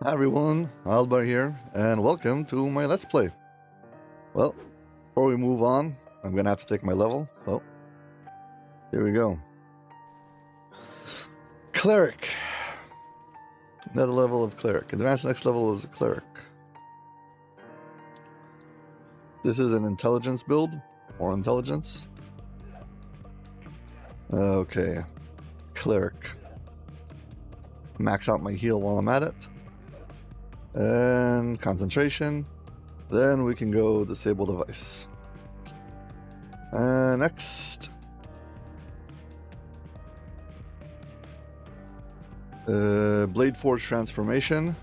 Hi everyone, Aldbar here, and welcome to my Let's Play. Well, before we move on, I'm gonna have to take my level. So, here we go. Cleric. Another level of Cleric. Advanced next level is a Cleric. This is an intelligence build, or intelligence. Okay, Cleric. Max out my heal while I'm at it. And concentration. Then we can go disable device. Next. Blade Forge transformation.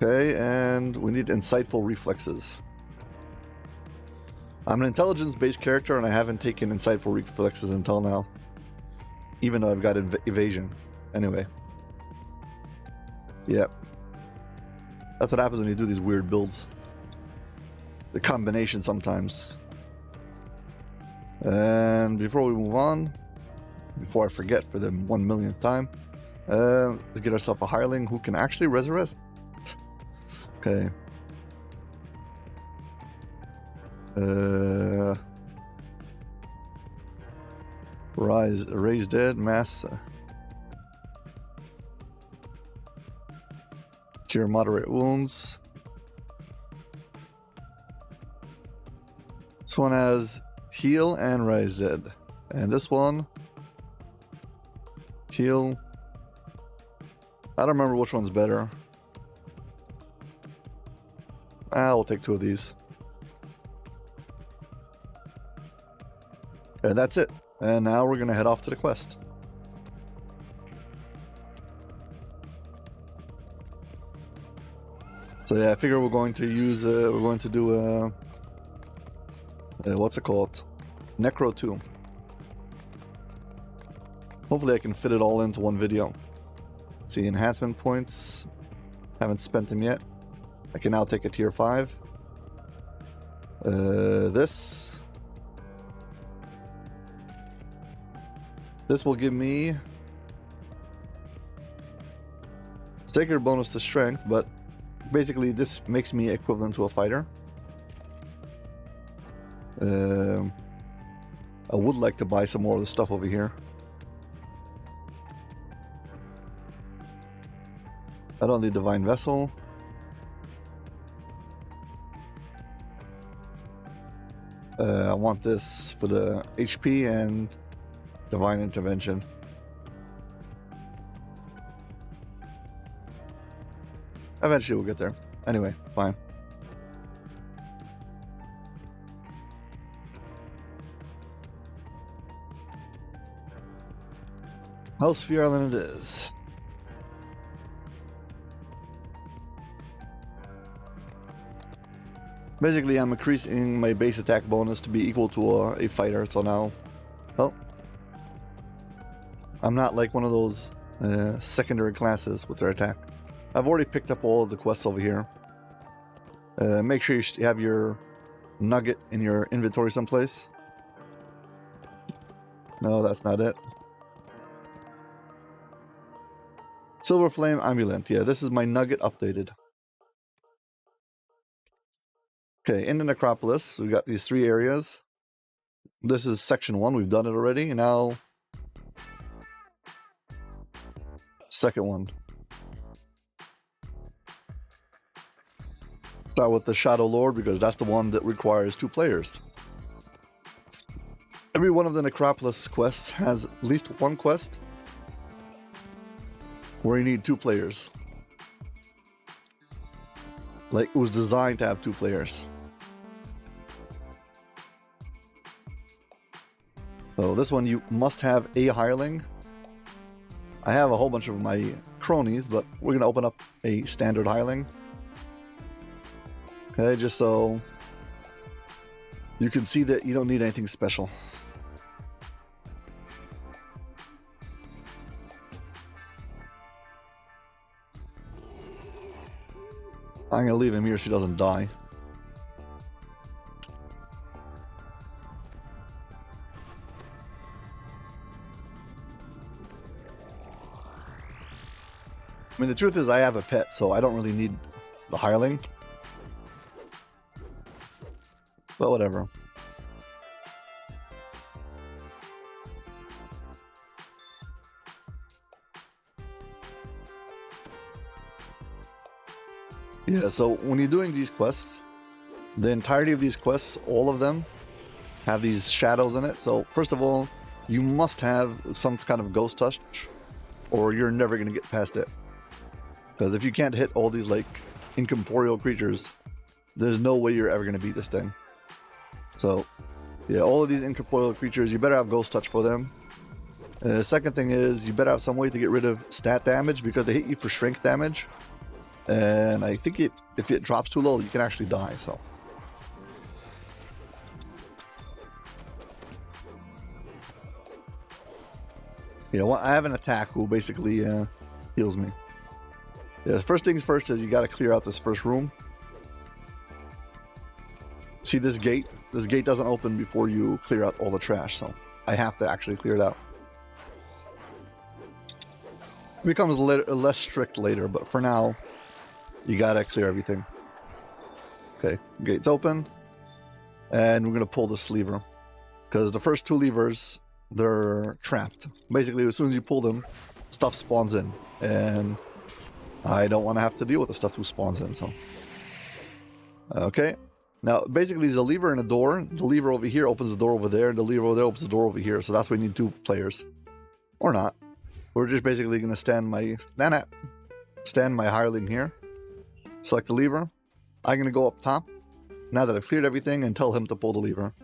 Okay, and we need insightful reflexes. I'm an intelligence-based character and I haven't taken insightful reflexes until now. Even though I've got evasion. Anyway. Yep. That's what happens when you do these weird builds. The combination sometimes. And before we move on, before I forget for the 1 millionth time, let's get ourselves a hireling who can actually resurrect. Okay. Raise dead, mass. Cure moderate wounds. This one has heal and rise dead. And this one, heal. I don't remember which one's better. We'll take two of these. And that's it. And now we're gonna head off to the quest. So yeah, I figure we're going to use, we're going to do what's it called? Necro 2. Hopefully I can fit it all into one video. Let's see, enhancement points. Haven't spent them yet. I can now take a tier 5. This will give me staker bonus to strength, but basically this makes me equivalent to a fighter. I would like to buy some more of the stuff over here. I don't need Divine Vessel. I want this for the HP and Divine Intervention. Eventually we'll get there. Anyway, fine. House Fear Island it is. Basically, I'm increasing my base attack bonus to be equal to a fighter, so now, well, I'm not like one of those secondary classes with their attack. I've already picked up all of the quests over here. Make sure you have your nugget in your inventory someplace. No, that's not it. Silver Flame Amulet. Yeah, this is my nugget updated. Okay, in the Necropolis, we've got these 3 areas. This is section 1. We've done it already. Now, second one. Start with the Shadow Lord because that's the one that requires 2 players. Every one of the Necropolis quests has at least one quest where you need 2 players. Like, it was designed to have 2 players. So this one you must have a hireling. I have a whole bunch of my cronies, but we're gonna open up a standard hireling. Okay, just so you can see that you don't need anything special. I'm gonna leave him here so he doesn't die. I mean, the truth is I have a pet, so I don't really need the hireling. But whatever. Yeah, so when you're doing these quests, the entirety of these quests, all of them, have these shadows in it. So first of all, you must have some kind of ghost touch, or you're never going to get past it. Because if you can't hit all these like incorporeal creatures, there's no way you're ever going to beat this thing. So yeah, all of these incorporeal creatures, you better have ghost touch for them. The second thing is you better have some way to get rid of stat damage, because they hit you for strength damage. And I think if it drops too low, you can actually die, so. Yeah, well, I have an attack who basically heals me. Yeah, the first things first is you gotta clear out this first room. See this gate? This gate doesn't open before you clear out all the trash, so I have to actually clear it out. It becomes less strict later, but for now, you gotta clear everything. Okay, gate's open. And we're gonna pull this lever. Because the first two levers, they're trapped. Basically, as soon as you pull them, stuff spawns in. And I don't want to have to deal with the stuff who spawns in, so. Okay. Now, basically, there's a lever and a door. The lever over here opens the door over there, and the lever over there opens the door over here. So that's why we need 2 players. Or not. We're just basically gonna stand my hireling here. Select the lever. I'm going to go up top, now that I've cleared everything, and tell him to pull the lever.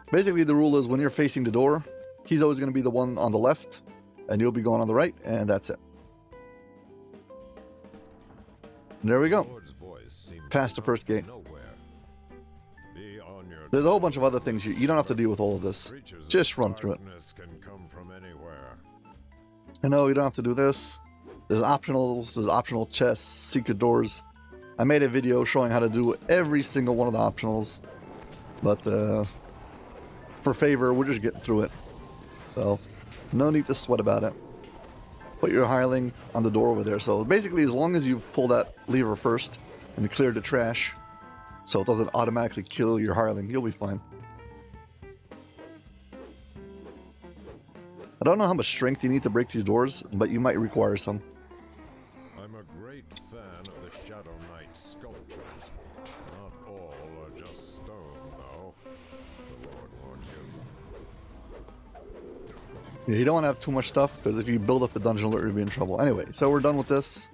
Basically, the rule is when you're facing the door, he's always going to be the one on the left, and you'll be going on the right, and that's it. And there we go. Past the first gate. There's a whole bunch of other things. You don't have to deal with all of this. Just run through it. I know you don't have to do this. There's optionals, there's optional chests, secret doors. I made a video showing how to do every single one of the optionals. But for favor, we're just getting through it. So, no need to sweat about it. Put your hireling on the door over there. So basically, as long as you've pulled that lever first and cleared the trash, so it doesn't automatically kill your hireling, you'll be fine. I don't know how much strength you need to break these doors, but you might require some. I'm a great fan of the Shadow Knight sculptures. Not all are just stone, though. The Lord warns you. Yeah, you don't want to have too much stuff, because if you build up a dungeon alert, you'll be in trouble. Anyway, so we're done with this.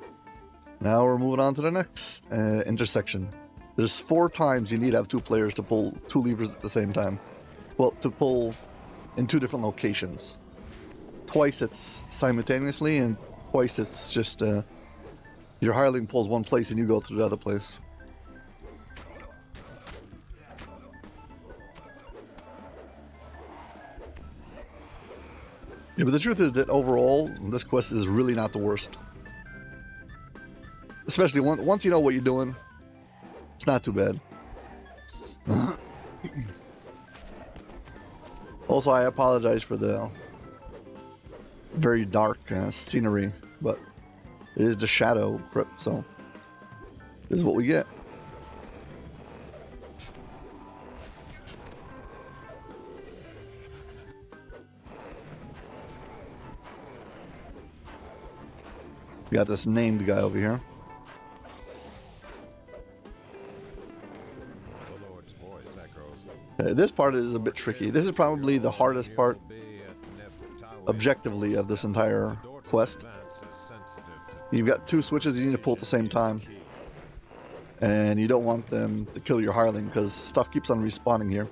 Now we're moving on to the next intersection. There's 4 times you need to have 2 players to pull 2 levers at the same time. Well, to pull in 2 different locations. Twice it's simultaneously, and twice it's just your hireling pulls one place and you go to the other place. Yeah, but the truth is that overall, this quest is really not the worst. Especially once you know what you're doing, it's not too bad. Also, I apologize for the very dark scenery, but it is the shadow crypt, so this is what we get. We got this named guy over here. Okay, this part is a bit tricky. This is probably the hardest part objectively of this entire quest. You've got 2 switches you need to pull at the same time, and you don't want them to kill your hireling because stuff keeps on respawning here.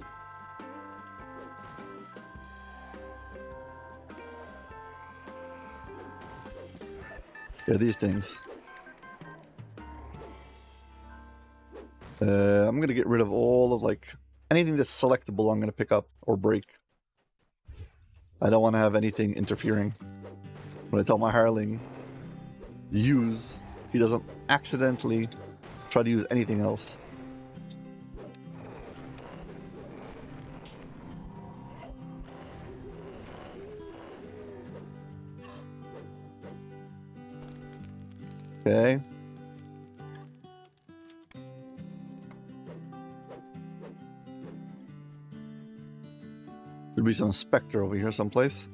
Yeah, these things. I'm gonna get rid of all of like anything that's selectable. I'm gonna pick up or break. I don't want to have anything interfering. When I tell my hireling use, he doesn't accidentally try to use anything else. Okay. Could be some specter over here someplace.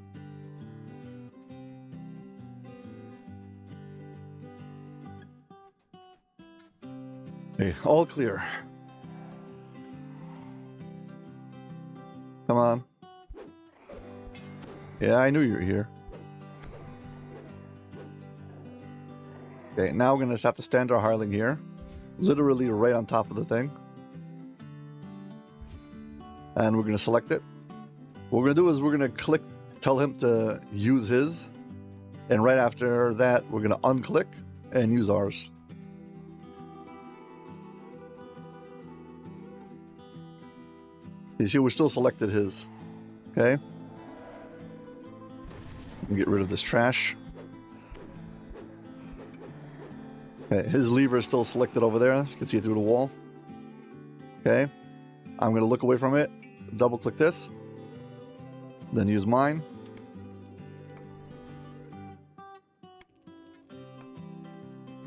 Okay, all clear. Come on. Yeah, I knew you were here. Okay, now we're gonna just have to stand our hireling here. Literally right on top of the thing. And we're gonna select it. What we're gonna do is we're gonna click, tell him to use his. And right after that, we're gonna unclick and use ours. You see, we're still selected his. Okay. Get rid of this trash. Okay, his lever is still selected over there. You can see it through the wall. Okay. I'm going to look away from it. Double click this. Then use mine.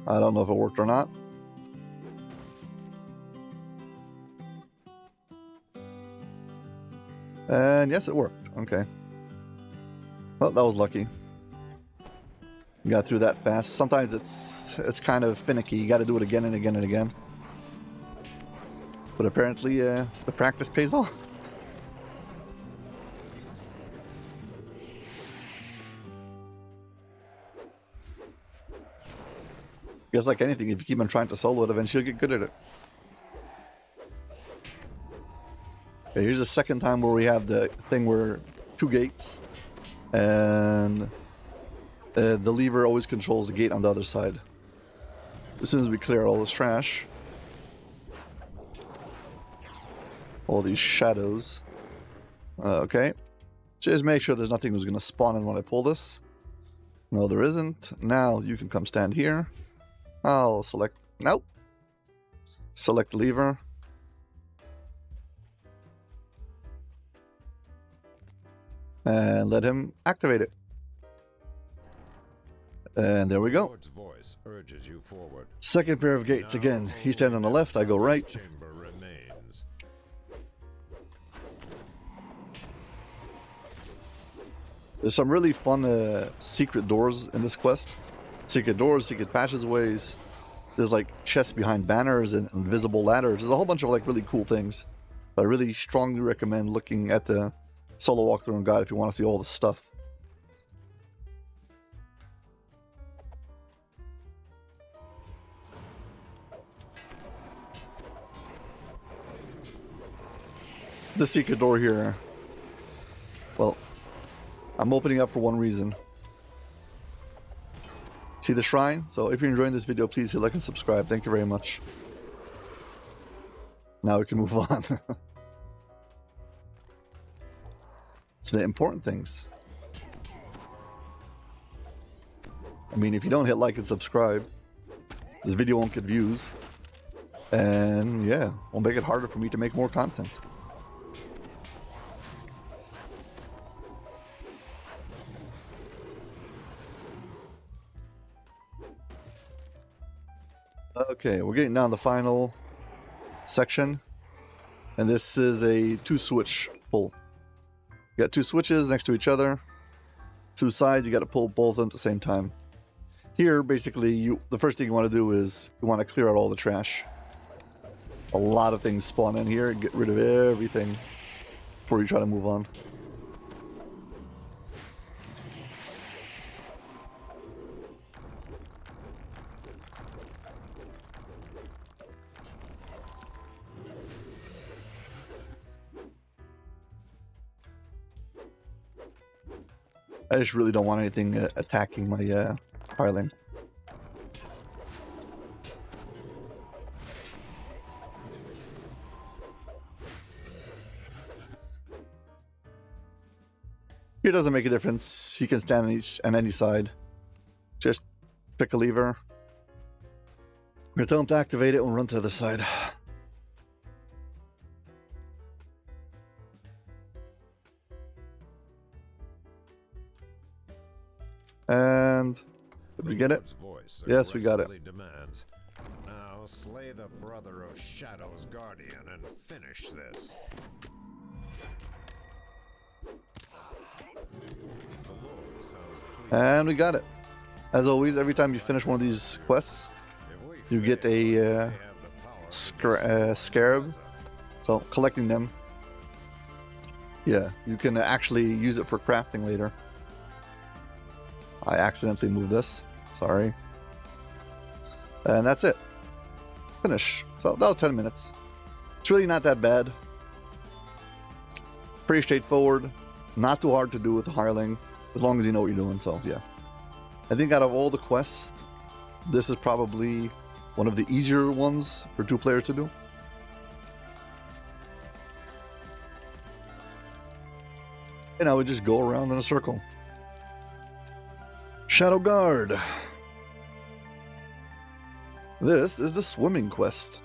I don't know if it worked or not. And yes, it worked. Okay. Well, that was lucky. You got through that fast. Sometimes it's kind of finicky. You got to do it again and again and again. But apparently, the practice pays off. Guess like anything, if you keep on trying to solo it, eventually you'll get good at it. Okay, here's the second time where we have the thing where 2 gates, and the lever always controls the gate on the other side. As soon as we clear all this trash, all these shadows. Okay, just make sure there's nothing that's going to spawn in when I pull this. No, there isn't. Now you can come stand here. I'll select, nope. Select lever. And let him activate it. And there we go. Voice urges you forward. Second pair of gates. Again, he stands on the left, I go right. Chamber remains. There's some really fun secret doors in this quest. Secret doors, secret passageways. There's like chests behind banners and invisible ladders. There's a whole bunch of like really cool things. I really strongly recommend looking at the solo walkthrough and guide if you want to see all the stuff. The secret door here, well, I'm opening up for one reason. See the shrine? So if you're enjoying this video, please hit like and subscribe. Thank you very much. Now we can move on. It's the important things. I mean, if you don't hit like and subscribe, this video won't get views. And yeah, will make it harder for me to make more content. Okay, we're getting down to the final section. And this is a 2-switch pull. You got 2 switches next to each other. 2 sides, you got to pull both of them at the same time. Here, basically, the first thing you want to do is you want to clear out all the trash. A lot of things spawn in here. Get rid of everything before you try to move on. I just really don't want anything attacking my hireling. Here doesn't make a difference. You can stand on any side. Just pick a lever. I'm gonna tell him to activate it and run to the other side. And Did we get it? Lord's voice Yes, we got it. aggressively demands, now slay the brother of Shadow's guardian and finish this. The Lord sounds pleased. And we got it. As always, every time you finish one of these quests, If we you get fail, a they have the power to scarab. So collecting them, yeah, you can actually use it for crafting later. I accidentally moved this. Sorry. And that's it. Finish. So that was 10 minutes. It's really not that bad. Pretty straightforward. Not too hard to do with the hireling, as long as you know what you're doing. So yeah, I think out of all the quests, this is probably one of the easier ones for 2 players to do. And I would just go around in a circle. Shadow Guard. This is the swimming quest.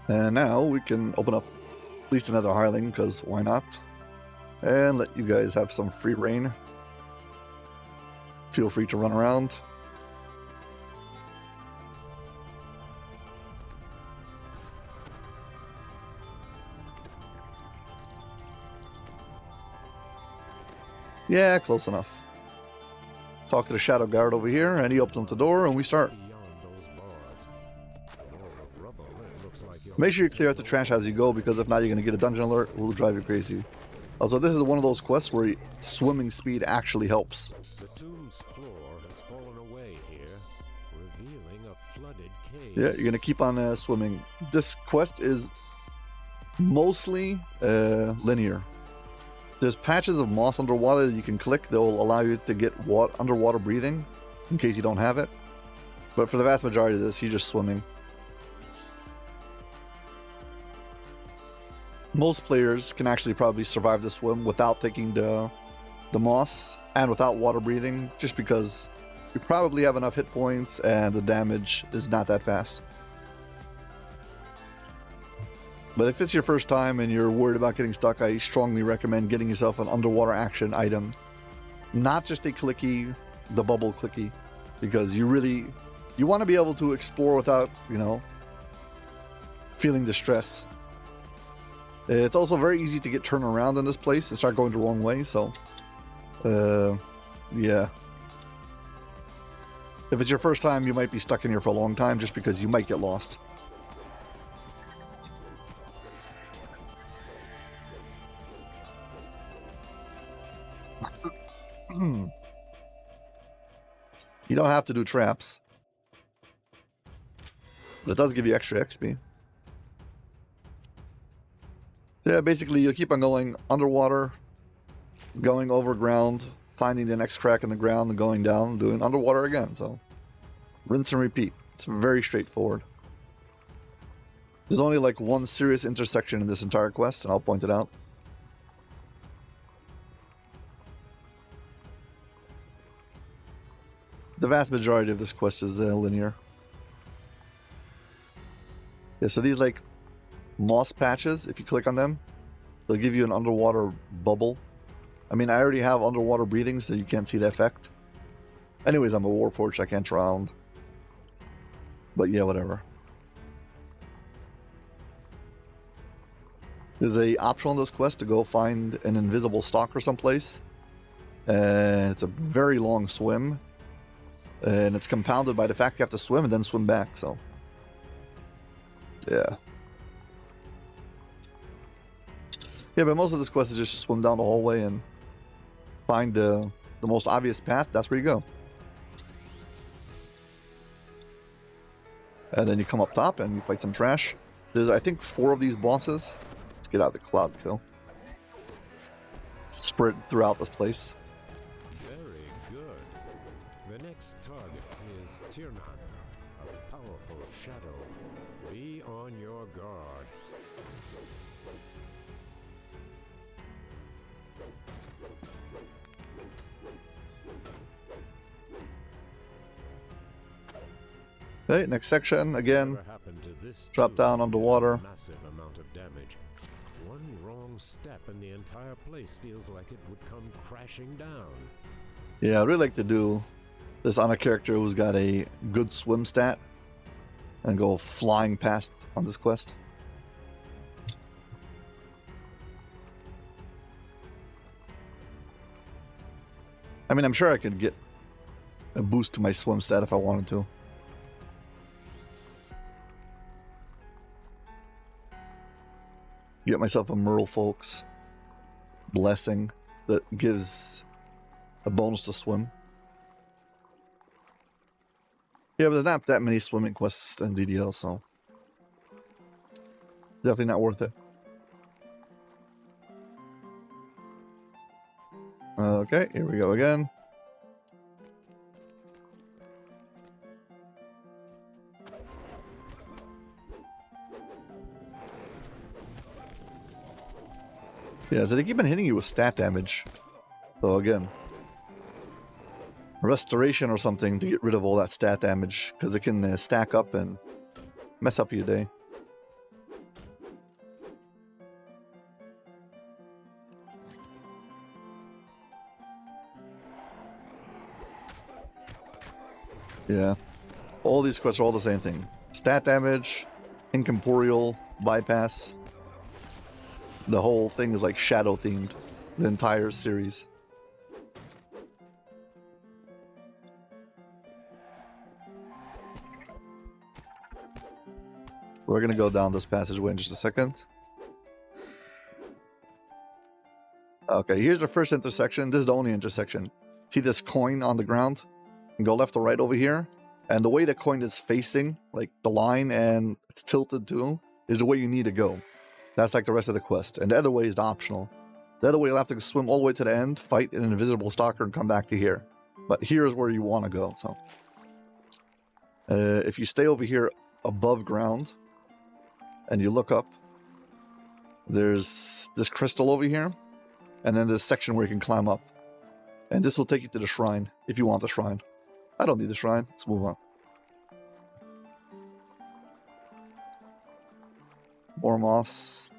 And now we can open up at least another hireling, because why not? And let you guys have some free reign. Feel free to run around. Yeah, close enough. Talk to the Shadow Guard over here, and he opens up the door, and we start. Make sure you clear out the trash as you go, because if not, you're going to get a dungeon alert. It will drive you crazy. Also, this is one of those quests where swimming speed actually helps. The tomb's floor has fallen away here, revealing a flooded cave. Yeah, you're going to keep on swimming. This quest is mostly linear. There's patches of moss underwater that you can click. They'll allow you to get underwater breathing, in case you don't have it. But for the vast majority of this, you're just swimming. Most players can actually probably survive the swim without taking the moss and without water breathing, just because you probably have enough hit points and the damage is not that fast. But if it's your first time and you're worried about getting stuck, I strongly recommend getting yourself an underwater action item. Not just a clicky, the bubble clicky, because you want to be able to explore without, feeling distress. It's also very easy to get turned around in this place and start going the wrong way, so yeah. If it's your first time, you might be stuck in here for a long time just because you might get lost. You don't have to do traps, but it does give you extra XP. Yeah, basically you'll keep on going underwater, going over ground, finding the next crack in the ground and going down, doing underwater again. So rinse and repeat. It's very straightforward. There's only like one serious intersection in this entire quest, and I'll point it out. The vast majority of this quest is linear. Yeah, so these like moss patches, if you click on them, they'll give you an underwater bubble. I mean, I already have underwater breathing, so you can't see the effect. Anyways, I'm a warforged, I can't drown. But yeah, whatever. There's a option on this quest to go find an invisible stalker someplace. And it's a very long swim. And it's compounded by the fact you have to swim and then swim back, so. Yeah. Yeah, but most of this quest is just swim down the hallway and find the most obvious path. That's where you go. And then you come up top and you fight some trash. There's, I think, 4 of these bosses. Let's get out of the cloud kill. Spread throughout this place. Very good. The next target is Tiernan, a powerful shadow. Be on your guard. Okay, next section, again, Whatever happened to this drop down tomb underwater. did a massive amount of damage. One wrong step and the entire place feels like it would come crashing down. Yeah, I'd really like to do this on a character who's got a good swim stat and go flying past on this quest. I mean, I'm sure I could get a boost to my swim stat if I wanted to. Get myself a Merfolk's Blessing that gives a bonus to swim. Yeah, but there's not that many swimming quests in DDO, so definitely not worth it. Okay, here we go again. Yeah, so they keep on hitting you with stat damage. So again, restoration or something to get rid of all that stat damage, because it can stack up and mess up your day. Yeah, all these quests are all the same thing. Stat damage, incorporeal, bypass. The whole thing is like shadow themed, the entire series. We're gonna go down this passageway in just a second. Okay, here's the first intersection. This is the only intersection. See this coin on the ground? Go left or right over here. And the way the coin is facing, like the line and it's tilted to, is the way you need to go. That's like the rest of the quest. And the other way is the optional. The other way you'll have to swim all the way to the end, fight an invisible stalker, and come back to here. But here's where you want to go. So, if you stay over here above ground, and you look up, there's this crystal over here, and then this section where you can climb up. And this will take you to the shrine, if you want the shrine. I don't need the shrine. Let's move on. More moss.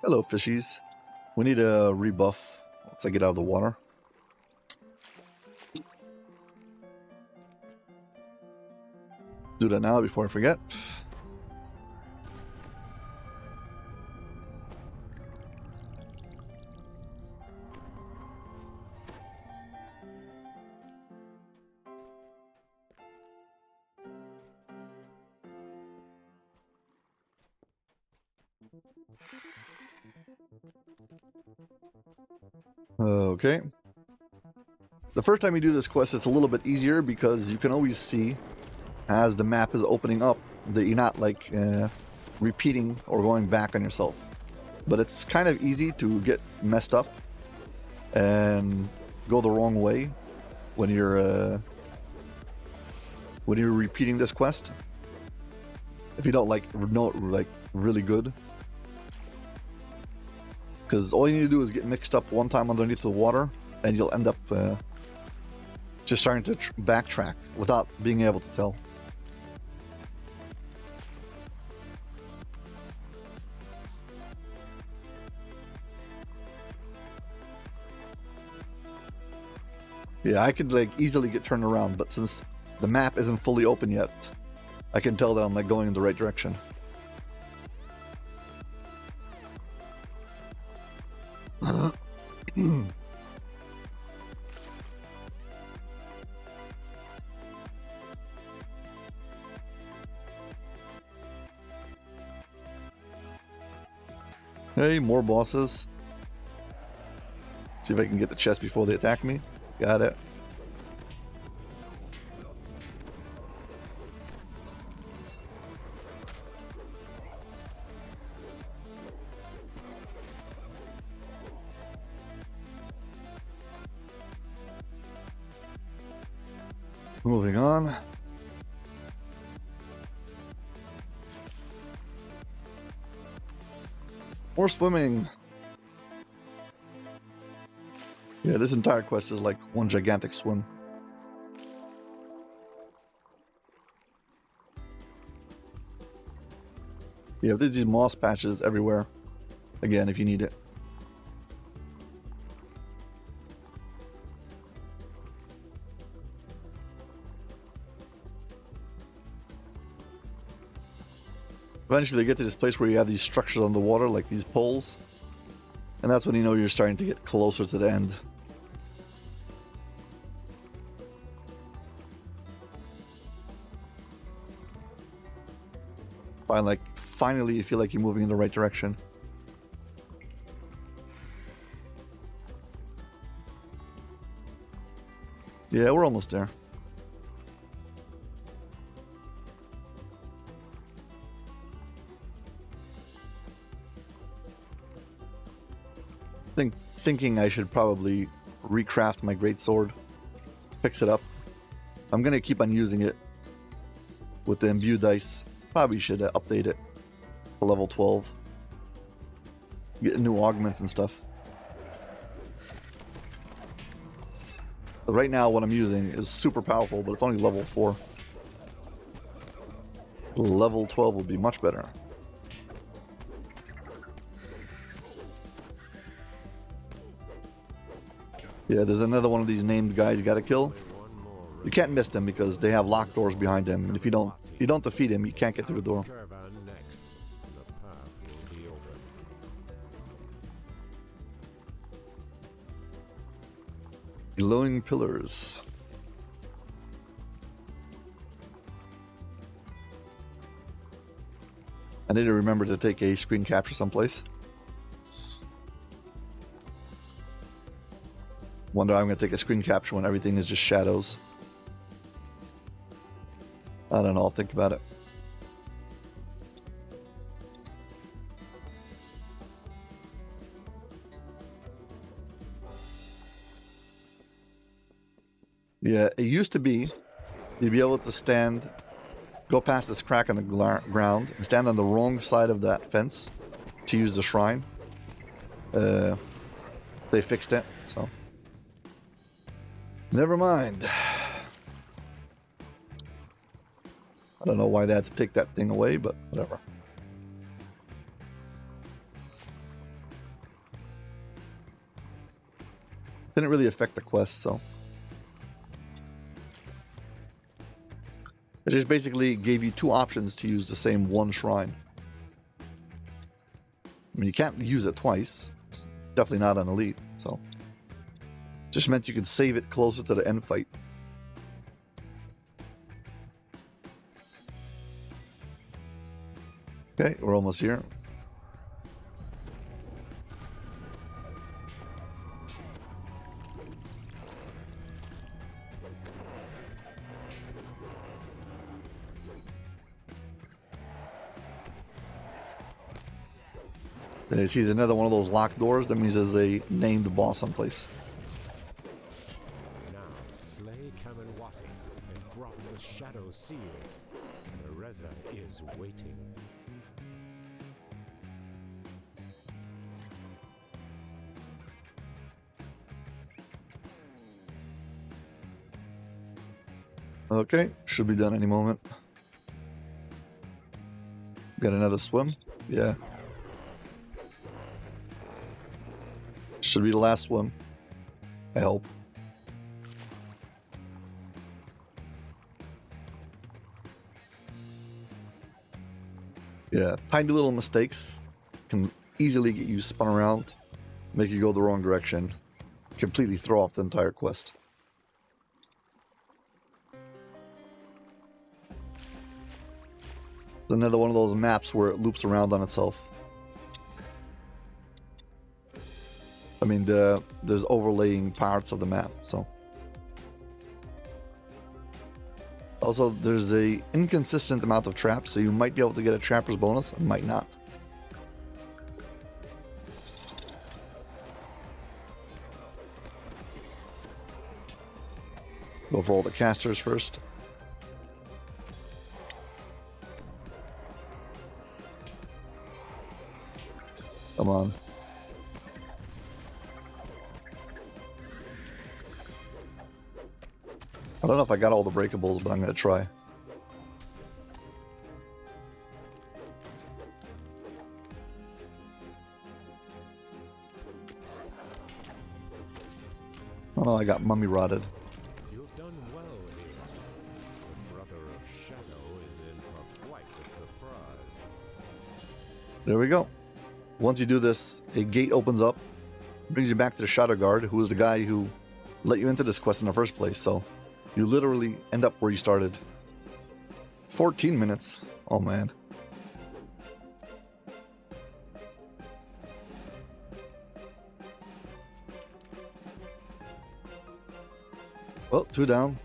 Hello, fishies. We need a rebuff once I get out of the water. Do that now before I forget. Okay. The first time you do this quest, it's a little bit easier because you can always see as the map is opening up that you're not like repeating or going back on yourself. But it's kind of easy to get messed up and go the wrong way when you're repeating this quest. If you don't know really good. Because all you need to do is get mixed up one time underneath the water, and you'll end up just starting to backtrack without being able to tell. Yeah, I could easily get turned around, but since the map isn't fully open yet, I can tell that I'm going in the right direction. Hey, more bosses. See if I can get the chest before they attack me. Got it. Moving on. More swimming. Yeah, this entire quest is like one gigantic swim. Yeah, there's these moss patches everywhere. Again, if you need it. Eventually, you get to this place where you have these structures on the water, like these poles. And that's when you know you're starting to get closer to the end. Finally, you feel like you're moving in the right direction. Yeah, we're almost there. Thinking I should probably recraft my greatsword, fix it up. I'm gonna keep on using it with the imbued dice. Probably should update it to level 12. Get new augments and stuff. But right now what I'm using is super powerful, but it's only level 4. Level 12 would be much better. Yeah, there's another one of these named guys you gotta kill. You can't miss them because they have locked doors behind them, and if you don't defeat him, you can't get through the door. Glowing pillars. I need to remember to take a screen capture someplace. Wonder how I'm going to take a screen capture when everything is just shadows. I don't know, I'll think about it. Yeah, it used to be you'd be able to go past this crack in the ground and stand on the wrong side of that fence to use the shrine. They fixed it, so never mind. I don't know why they had to take that thing away, but whatever. Didn't really affect the quest, so. It just basically gave you 2 options to use the same one shrine. I mean, you can't use it twice. It's definitely not an elite, so. Just meant you could save it closer to the end fight. Okay, we're almost here. There you see another one of those locked doors. That means there's a named boss someplace. Now slay Kamanwati and drop the shadow seal. Ereza is waiting. Okay, should be done any moment. Got another swim? Yeah. Should be the last swim. I hope. Yeah, tiny little mistakes can easily get you spun around, make you go the wrong direction, completely throw off the entire quest. Another one of those maps where it loops around on itself. I mean, there's overlaying parts of the map, so. Also, there's a inconsistent amount of traps, so you might be able to get a trapper's bonus, and might not. Go for all the casters first. Come on. I don't know if I got all the breakables, but I'm going to try. no, I got mummy rotted. You've done well here. The Brother of Shadow is in for quite a surprise. There we go. Once you do this, a gate opens up, brings you back to the Shadow Guard, who is the guy who let you into this quest in the first place. So you literally end up where you started. 14 minutes. Oh man. Well, 2 down.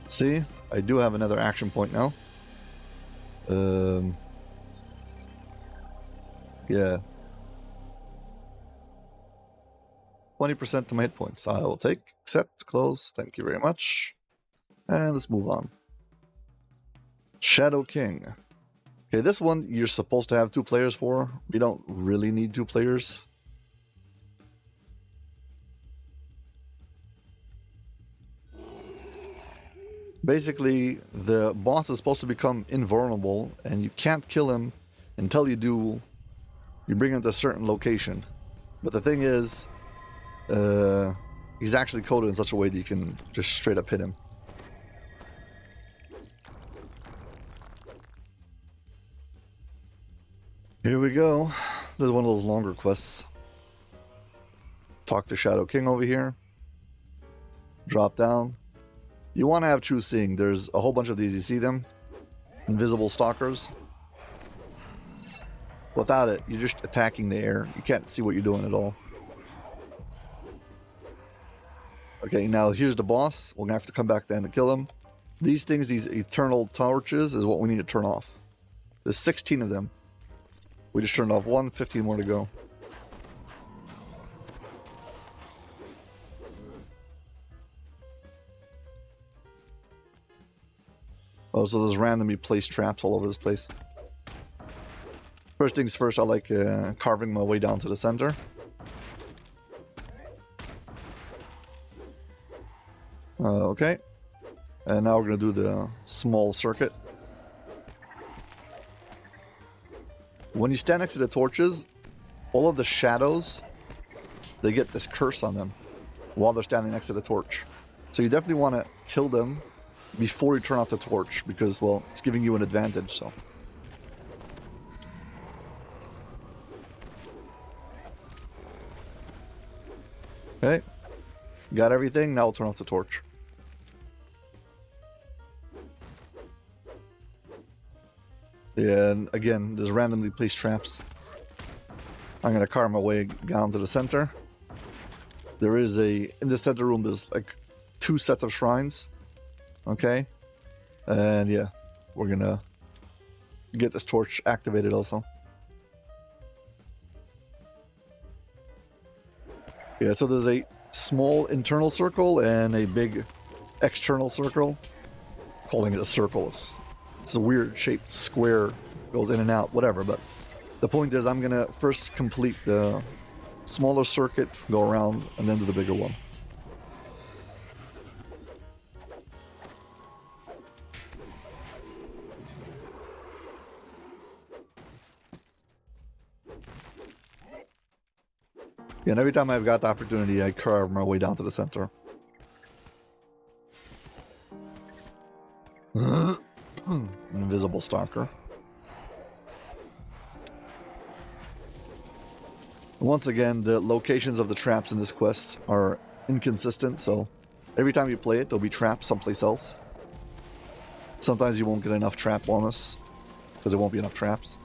See, I do have another action point now. Yeah. 20% to my hit points. I will take, accept, close. Thank you very much. And let's move on. Shadow King. Okay, this one you're supposed to have 2 players for. We don't really need 2 players. Basically, the boss is supposed to become invulnerable, and you can't kill him until you bring him to a certain location. But the thing is, he's actually coded in such a way that you can just straight up hit him. Here we go. This is one of those longer quests. Talk to Shadow King over here. Drop down. You want to have true seeing. There's a whole bunch of these. You see them? Invisible stalkers. Without it, you're just attacking the air. You can't see what you're doing at all. Okay, now here's the boss. We're going to have to come back then to kill him. These things, these eternal torches, is what we need to turn off. There's 16 of them. We just turned off 1, 15 more to go. Oh, so there's randomly placed traps all over this place. First things first, I like carving my way down to the center. Okay. And now we're going to do the small circuit. When you stand next to the torches, all of the shadows, they get this curse on them while they're standing next to the torch. So you definitely want to kill them before you turn off the torch, because, well, it's giving you an advantage, so. Okay. Got everything, now we'll turn off the torch. Yeah, and again, there's randomly placed traps. I'm gonna carve my way down to the center. There is in the center room, there's like 2 sets of shrines. Okay, and yeah, we're gonna get this torch activated also. Yeah, so there's a small internal circle and a big external circle. Calling it a circle, it's a weird shaped square, goes in and out, whatever, but the point is I'm gonna first complete the smaller circuit, go around, and then do the bigger one. Yeah, and every time I've got the opportunity, I carve my way down to the center. Invisible stalker. Once again, the locations of the traps in this quest are inconsistent, so every time you play it, there'll be traps someplace else. Sometimes you won't get enough trap bonus, because there won't be enough traps.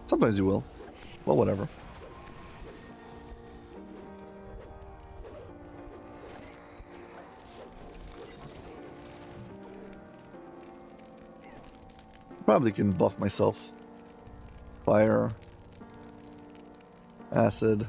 Sometimes you will. Well, whatever. Probably can buff myself. Fire. Acid.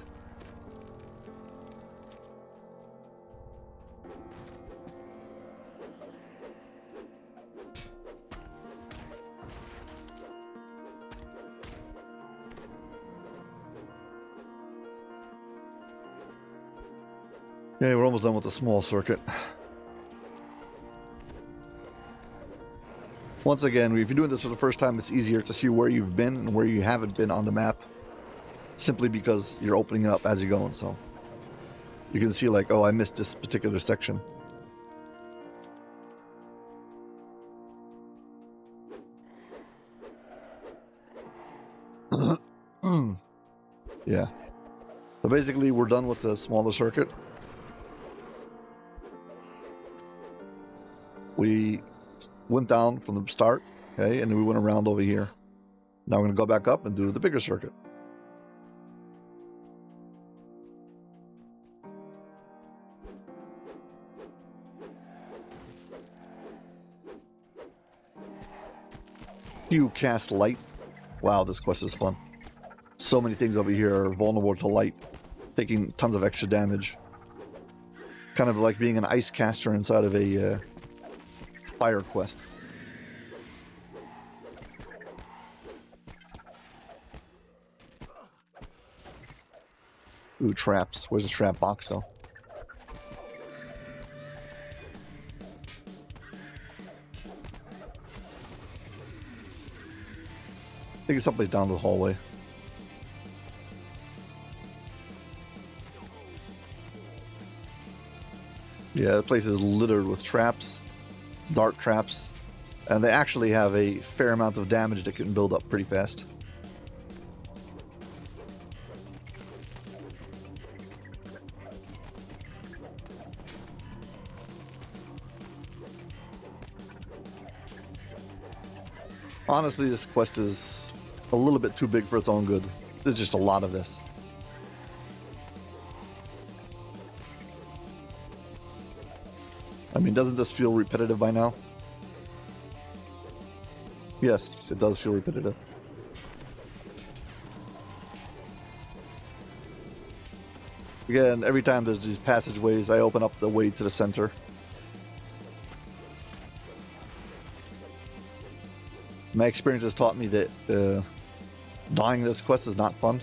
Okay, we're almost done with the small circuit. Once again, if you're doing this for the first time, it's easier to see where you've been and where you haven't been on the map. simply because you're opening it up as you're going. So you can see like, oh, I missed this particular section. Yeah. So basically, we're done with the smaller circuit. We went down from the start, okay, and then we went around over here. Now we're going to go back up and do the bigger circuit. You cast light. Wow, this quest is fun. So many things over here are vulnerable to light, taking tons of extra damage. Kind of like being an ice caster inside of a fire quest. Ooh, traps. Where's the trap box, though? I think it's someplace down the hallway. Yeah, the place is littered with traps, dart traps, and they actually have a fair amount of damage that can build up pretty fast. Honestly, this quest is a little bit too big for its own good. There's just a lot of this. I mean, doesn't this feel repetitive by now? Yes, it does feel repetitive. Again, every time there's these passageways, I open up the way to the center. My experience has taught me that dying this quest is not fun.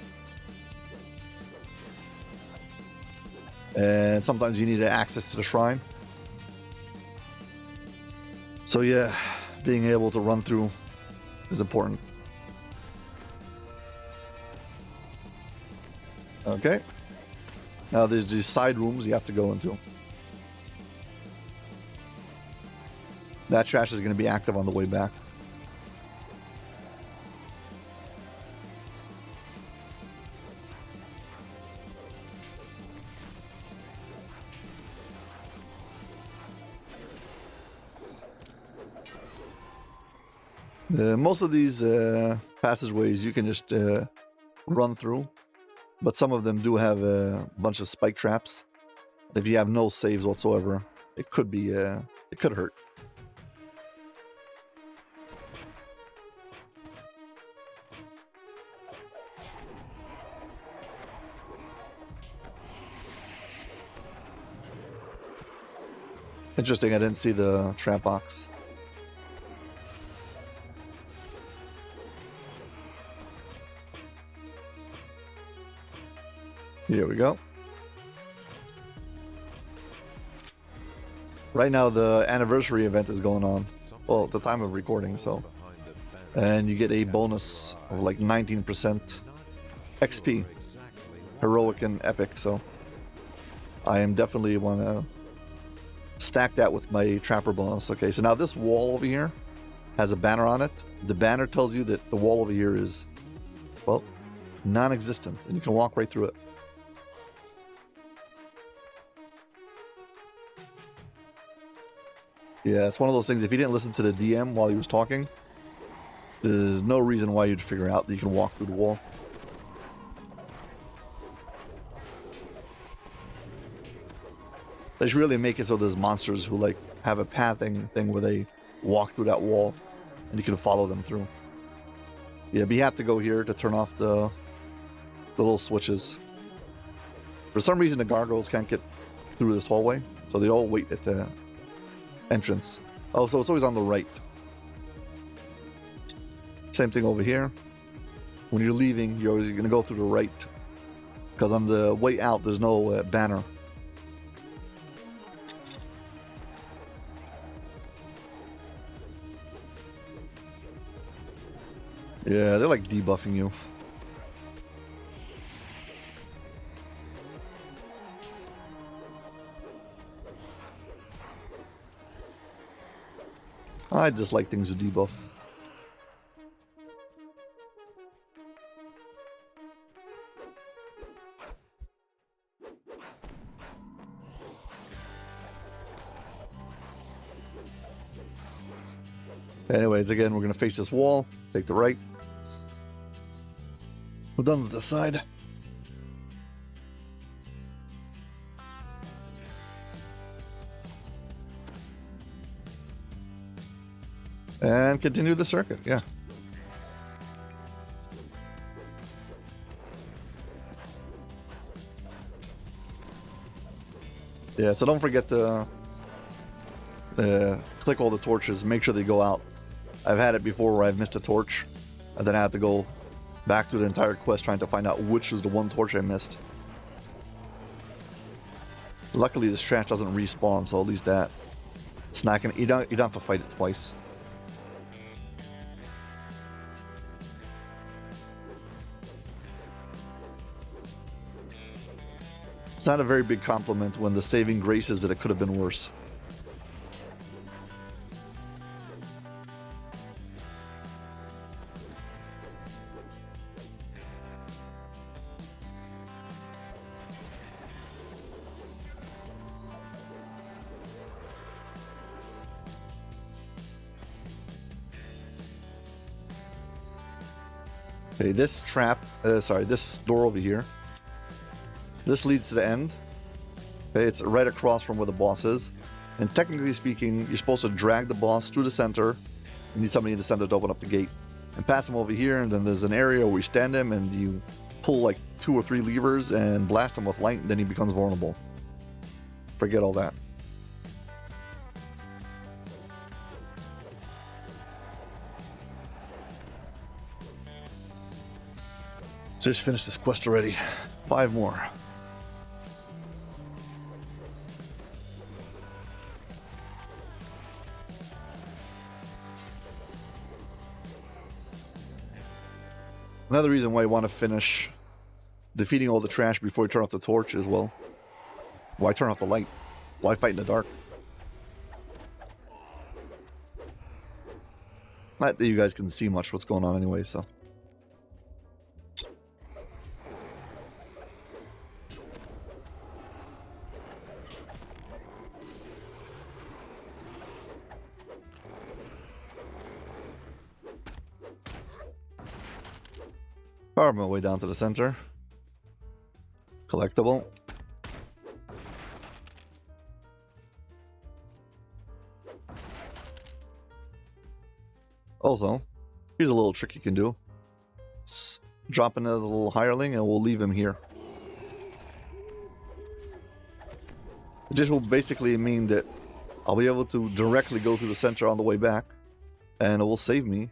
And sometimes you need access to the shrine. So yeah, being able to run through is important. Okay. Now there's these side rooms you have to go into. That trash is going to be active on the way back. Most of these passageways you can just run through, but some of them do have a bunch of spike traps. If you have no saves whatsoever, it could be it could hurt. Interesting, I didn't see the trap box. Here we go. Right now the anniversary event is going on. Well, at the time of recording, so. And you get a bonus of like 19% XP. Heroic and epic, so. I am definitely want to stack that with my trapper bonus. Okay, so now this wall over here has a banner on it. The banner tells you that the wall over here is, well, non-existent, and you can walk right through it. Yeah, it's one of those things, if you didn't listen to the DM while he was talking, there's no reason why you'd figure out that you can walk through the wall. They should really make it so there's monsters who like have a pathing thing where they walk through that wall and you can follow them through. Yeah, but you have to go here to turn off the little switches. For some reason the gargoyles can't get through this hallway, so they all wait at the entrance. Oh, so it's always on the right. Same thing over here. When you're leaving, you're always going to go through the right, because on the way out there's no banner. Yeah, they're like debuffing you. I just like things with debuff. Anyways, again, we're going to face this wall, take the right. We're done with the side. And continue the circuit, yeah. Yeah, so don't forget to click all the torches, make sure they go out. I've had it before where I've missed a torch, and then I have to go back through the entire quest trying to find out which is the one torch I missed. Luckily, this trash doesn't respawn, so at least that. It's not gonna, you don't have to fight it twice. It's not a very big compliment when the saving grace is that it could have been worse. Okay, this this door over here. This leads to the end. Okay, it's right across from where the boss is. And technically speaking, you're supposed to drag the boss through the center. You need somebody in the center to open up the gate. And pass him over here, and then there's an area where you stand him and you pull like 2 or 3 levers and blast him with light, and then he becomes vulnerable. Forget all that. So just finish this quest already. 5 more. Another reason why you want to finish defeating all the trash before you turn off the torch as well. Why turn off the light? Why fight in the dark? Not that you guys can see much what's going on anyway, so. Carve my way down to the center. Collectible. Also, here's a little trick you can do. Drop another little hireling and we'll leave him here. It just will basically mean that I'll be able to directly go to the center on the way back, and it will save me.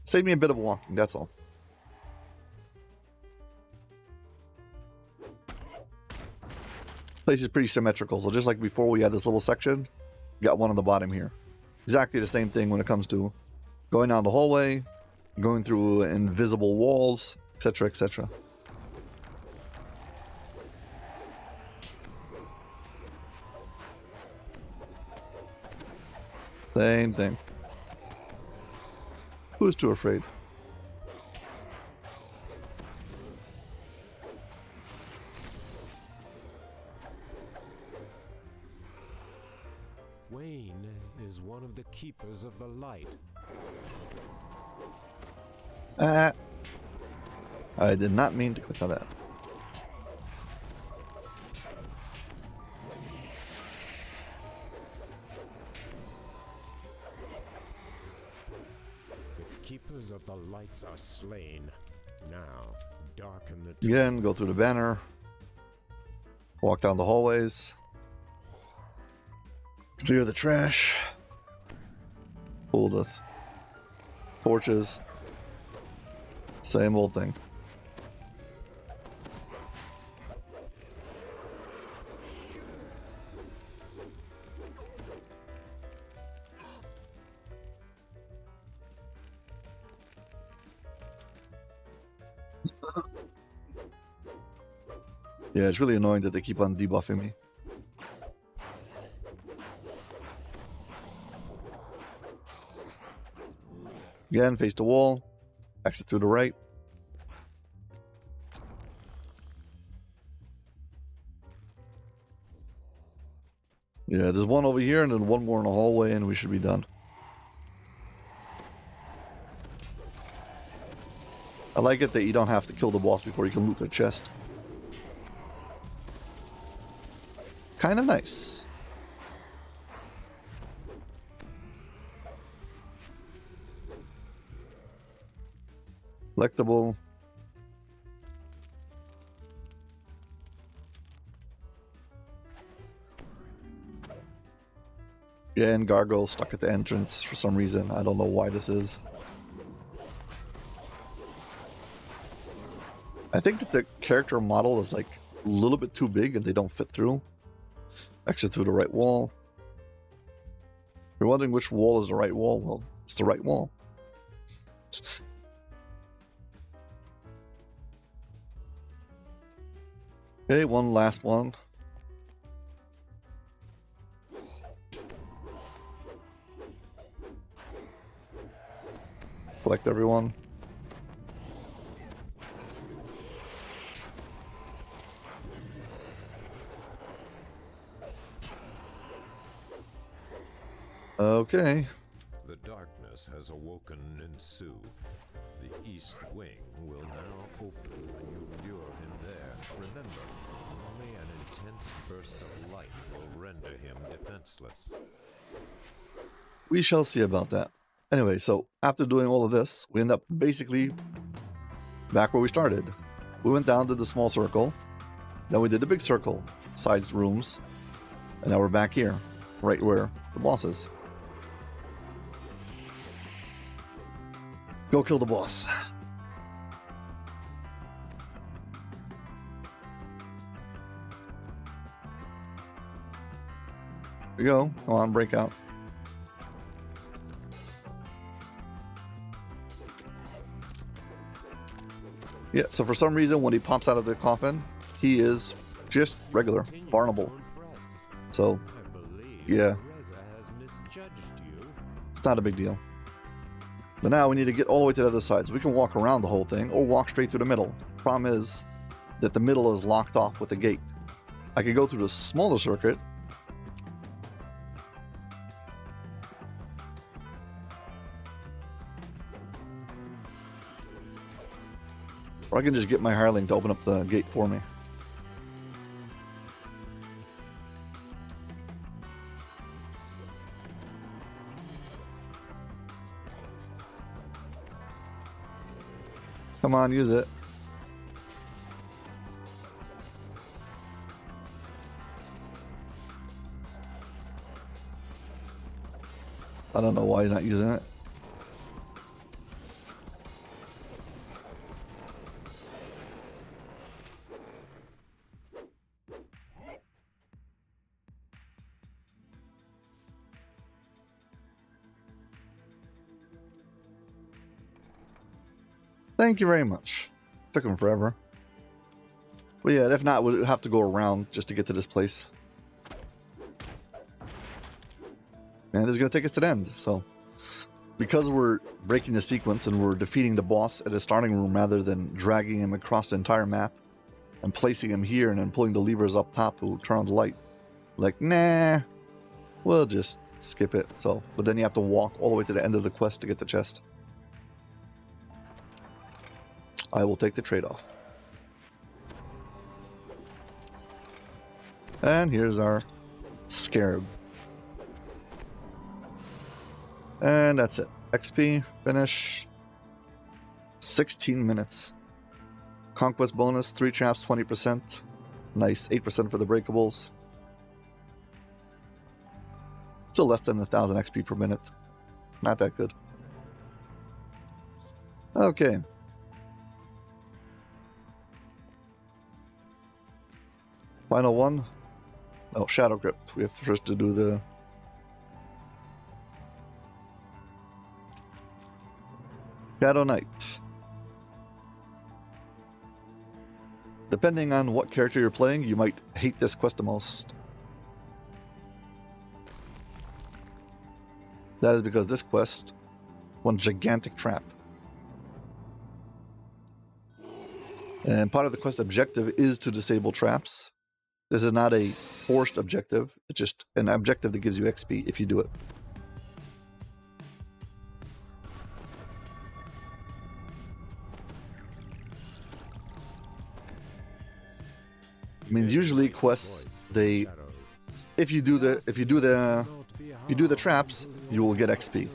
Save me a bit of walking, that's all. Place is pretty symmetrical, so just like before we had this little section, we got one on the bottom here. Exactly the same thing when it comes to going down the hallway, going through invisible walls, etc., etc. Same thing. Who's too afraid? Wayne is one of the keepers of the light. I did not mean to click on that. The keepers of the lights are slain. Now, darken the... Again, go through the banner. Walk down the hallways. Clear the trash. Pull the torches. Same old thing. Yeah, it's really annoying that they keep on debuffing me. Again, face the wall. Exit to the right. Yeah, there's one over here and then one more in the hallway and we should be done. I like it that you don't have to kill the boss before you can loot their chest. Kind of nice. Collectible. Yeah, and gargoyle stuck at the entrance for some reason. I don't know why this is. I think that the character model is like a little bit too big and they don't fit through. Exit through the right wall. If you're wondering which wall is the right wall, well, it's the right wall. Okay, one last one. Collect everyone. Okay. The darkness has awoken in Sue. The east wing will now open when you lure him there. Remember, only an intense burst of light will render him defenseless. We shall see about that. Anyway, so after doing all of this, we end up basically back where we started. We went down to the small circle, then we did the big circle, sides rooms, and now we're back here, right where the boss is. Go kill the boss. Here we go. Come on, break out. Yeah, so for some reason when he pops out of the coffin, he is just regular, Barnable. So, yeah. It's not a big deal. But now we need to get all the way to the other side, so we can walk around the whole thing, or walk straight through the middle. Problem is that the middle is locked off with a gate. I could go through the smaller circuit. Or I can just get my hireling to open up the gate for me. Come on, use it. I don't know why he's not using it. Thank you very much. Took him forever. But yeah, if not, we'd have to go around just to get to this place. And this is going to take us to the end. So, because we're breaking the sequence and we're defeating the boss at his starting room rather than dragging him across the entire map and placing him here and then pulling the levers up top to turn on the light. Like, nah, we'll just skip it. So, but then you have to walk all the way to the end of the quest to get the chest. I will take the trade-off. And here's our scarab. And that's it. XP, finish. 16 minutes. Conquest bonus, 3 traps, 20%. Nice, 8% for the breakables. Still less than 1,000 XP per minute. Not that good. Okay. Final one. Oh, Shadow Crypt. We have first to do the... Shadow Knight. Depending on what character you're playing, you might hate this quest the most. That is because this quest one gigantic trap. And part of the quest objective is to disable traps. This is not a forced objective, it's just an objective that gives you XP if you do it. I mean, usually quests, if you do the traps, you will get XP.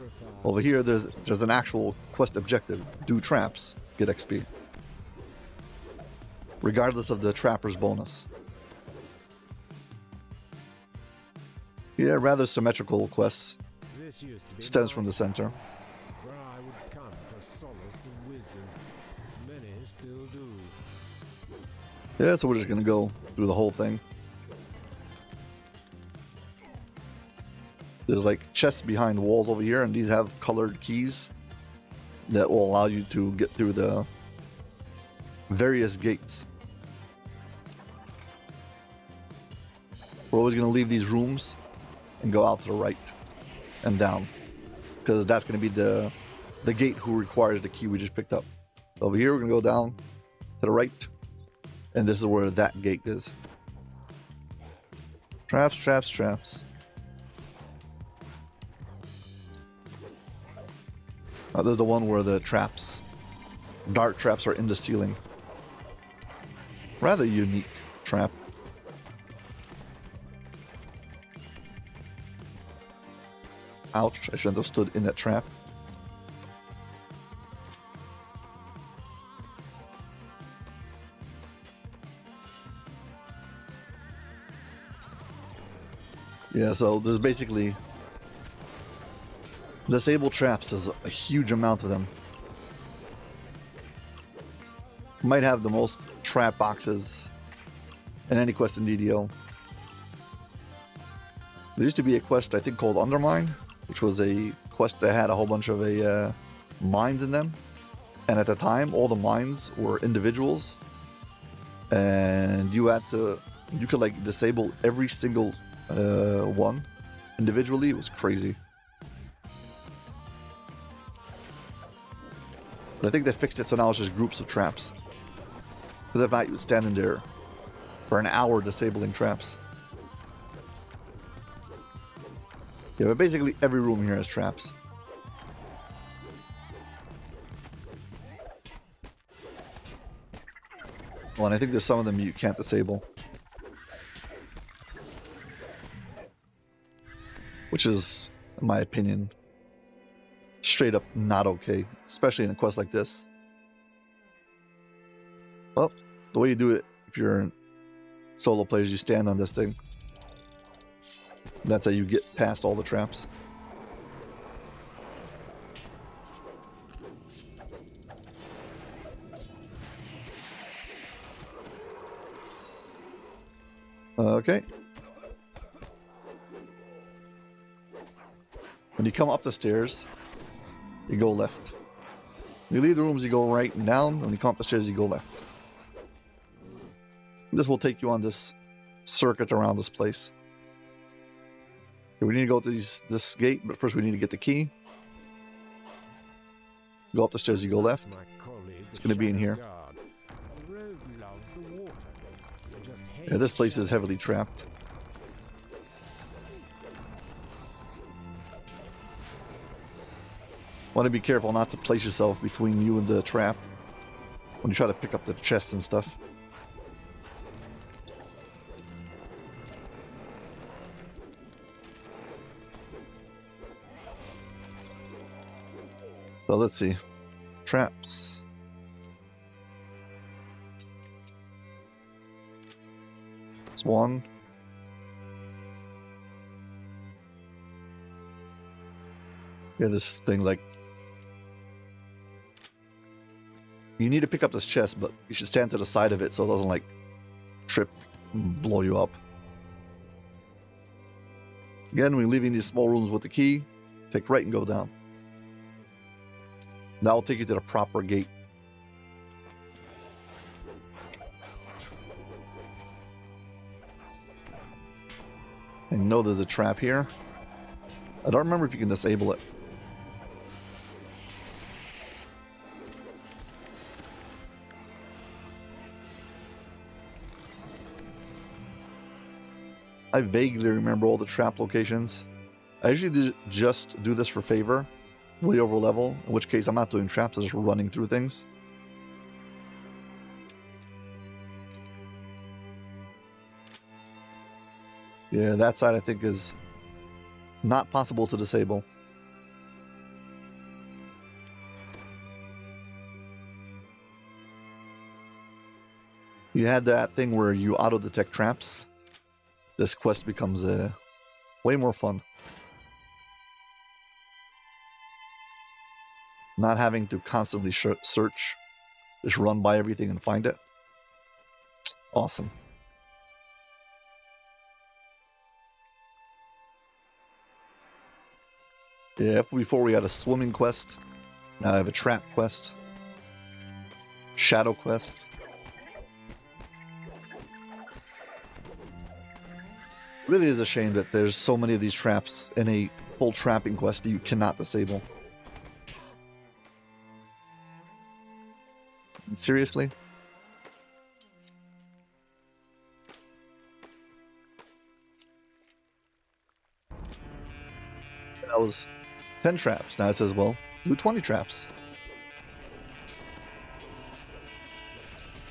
Over here, there's an actual quest objective: do traps, get XP, regardless of the trapper's bonus. Yeah, rather symmetrical quests. Stems from the center. Where I would come for solace and wisdom. Many still do. Yeah, so we're just gonna go through the whole thing. There's like chests behind walls over here, and these have colored keys that will allow you to get through the various gates. We're always gonna leave these rooms and go out to the right and down, because that's going to be the gate who requires the key we just picked up. Over here, we're going to go down to the right, and this is where that gate is. Traps, traps, traps. There's the one where the traps, dart traps, are in the ceiling. Rather unique trap. Ouch, I shouldn't have stood in that trap. Yeah, so there's basically disable traps. There's a huge amount of them. Might have the most trap boxes in any quest in DDO. There used to be a quest, I think, called Undermine, which was a quest that had a whole bunch of mines in them. And at the time, all the mines were individuals. And you could like disable every single one individually. It was crazy. But I think they fixed it, so now it's just groups of traps. Because if not, you would stand in there for an hour disabling traps. Yeah, but basically every room here has traps. Oh, and I think there's some of them you can't disable. Which is, in my opinion, straight up not okay. Especially in a quest like this. Well, the way you do it, if you're in solo players, you stand on this thing. That's how you get past all the traps. Okay. When you come up the stairs, you go left. When you leave the rooms, you go right and down. When you come up the stairs, you go left. This will take you on this circuit around this place. We need to go to this gate, but first we need to get the key. Go up the stairs, you go left. It's going to be in here. Yeah, this place is heavily trapped. Want to be careful not to place yourself between you and the trap when you try to pick up the chests and stuff. So let's see. Traps. It's one. Yeah, this thing, like, you need to pick up this chest, but you should stand to the side of it so it doesn't, like, trip and blow you up. Again, we're leaving these small rooms with the key. Take right and go down. That will take you to the proper gate. I know there's a trap here. I don't remember if you can disable it. I vaguely remember all the trap locations. I usually just do this for favor, way over level, in which case I'm not doing traps, I'm just running through things. Yeah, that side I think is not possible to disable. You had that thing where you auto-detect traps. This quest becomes way more fun. Not having to constantly search. Just run by everything and find it. Awesome. Yeah, if before we had a swimming quest. Now I have a trap quest. Shadow quest. Really is a shame that there's so many of these traps in a full trapping quest that you cannot disable. Seriously? That was 10 traps. Now it says, well, do 20 traps.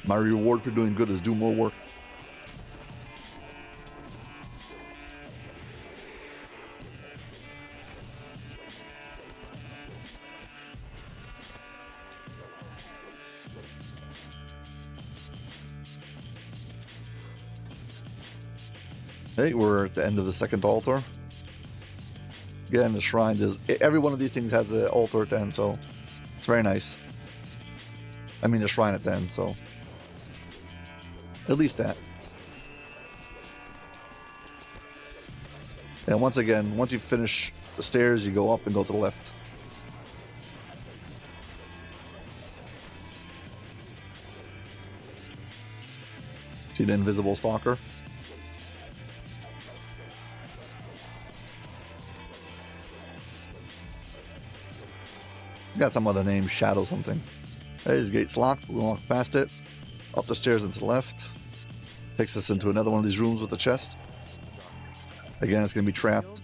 My reward for doing good is do more work. Hey, we're at the end of the second altar. Again, the shrine is... Every one of these things has an altar at the end, so it's very nice. I mean, the shrine at the end, so... At least that. And once again, once you finish the stairs, you go up and go to the left. See the invisible stalker? Got some other name, Shadow something. Hey, this gate's locked. We'll walk past it. Up the stairs and to the left. Takes us into another one of these rooms with a chest. Again, it's going to be trapped.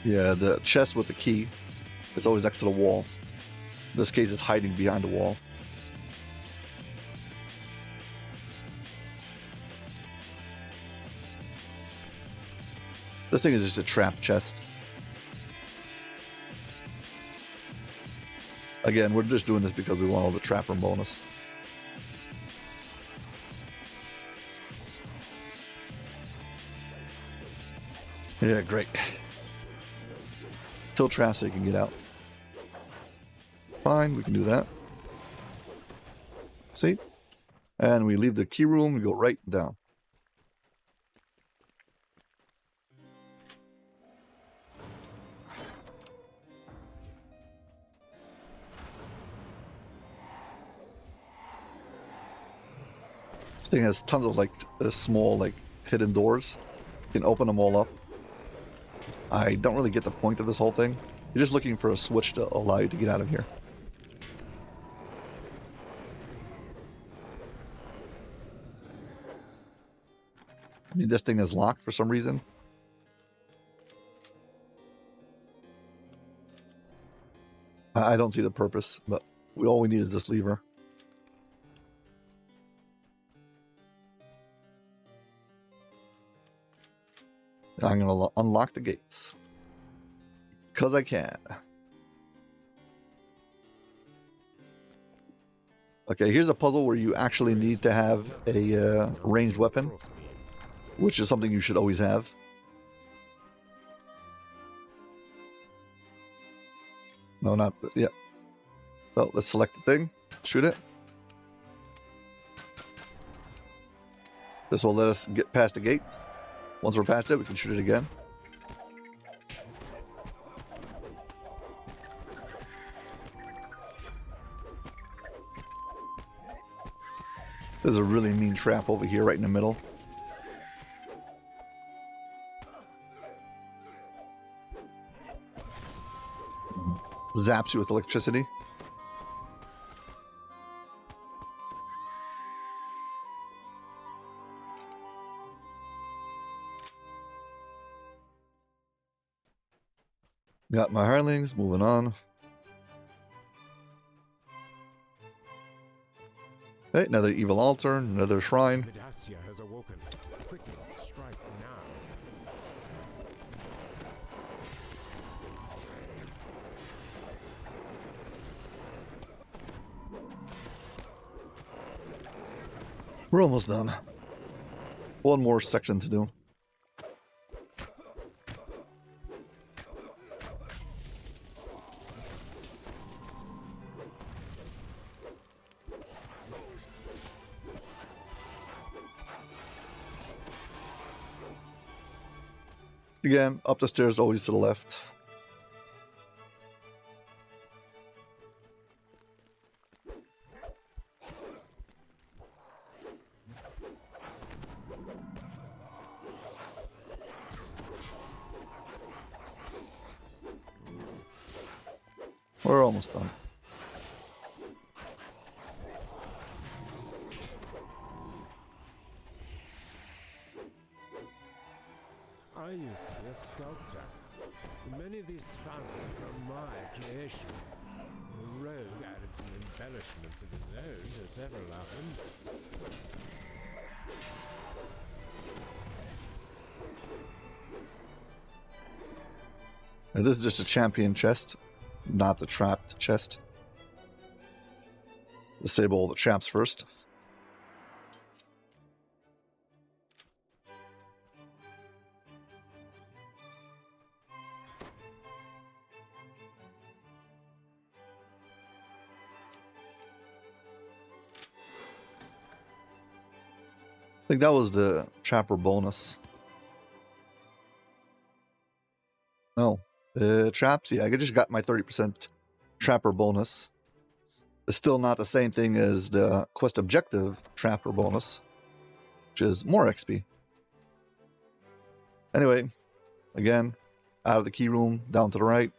Yeah, the chest with the key is always next to the wall. In this case, it's hiding behind the wall. This thing is just a trap chest. Again, we're just doing this because we want all the trapper bonus. Yeah, great. Kill traps so you can get out. Fine, we can do that. See? And we leave the key room, we go right down. This thing has tons of like small like hidden doors. You can open them all up. I don't really get the point of this whole thing. You're just looking for a switch to allow you to get out of here. I mean, this thing is locked for some reason. I don't see the purpose, but all we need is this lever. I'm going to unlock the gates. Because I can. Okay, here's a puzzle where you actually need to have a ranged weapon, which is something you should always have. No, not the, yeah. So let's select the thing, shoot it. This will let us get past the gate. Once we're past it, we can shoot it again. There's a really mean trap over here right in the middle. Zaps you with electricity. Got my hirelings, moving on. Okay, another evil altar, another shrine. Midassia has awoken. Quickly, strike now. We're almost done. One more section to do. Again, up the stairs, always to the left. We're almost done. I used to be a sculptor. Many of these fountains are my creation. The rogue added some embellishments of his own to several of them. Now, this is just a champion chest, not the trapped chest. Disable all the traps first. I think that was the trapper bonus. No. Traps? Yeah, I just got my 30% trapper bonus. It's still not the same thing as the quest objective trapper bonus, which is more XP. Anyway, again, out of the key room, down to the right.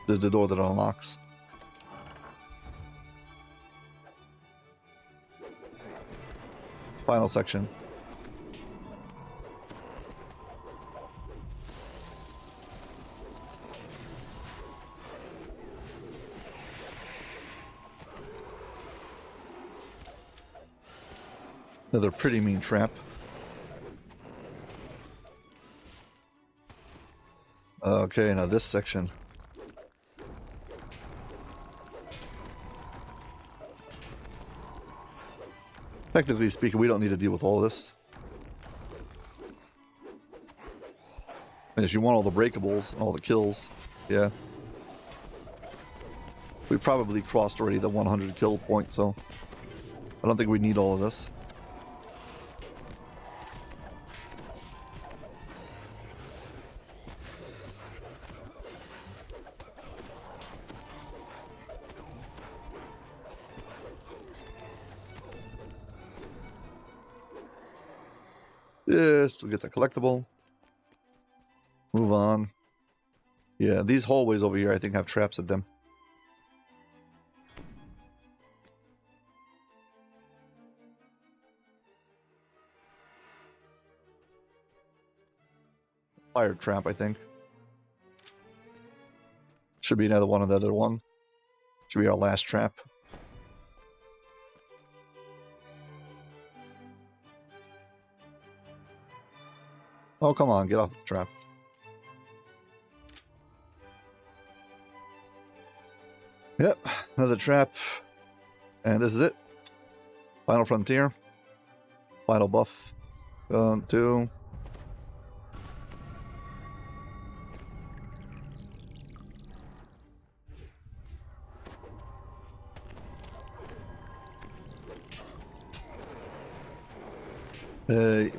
There's the door that unlocks. Final section. Another pretty mean trap. Okay, now this section. Technically speaking, we don't need to deal with all this. And if you want all the breakables and all the kills, yeah. We probably crossed already the 100 kill point, so I don't think we need all of this. Just to get the collectible. Move on. Yeah, these hallways over here I think have traps at them. Fire trap, I think. Should be another one on the other one. Should be our last trap. Oh, come on, get off the trap. Yep, another trap. And this is it. Final frontier. Final buff. 2.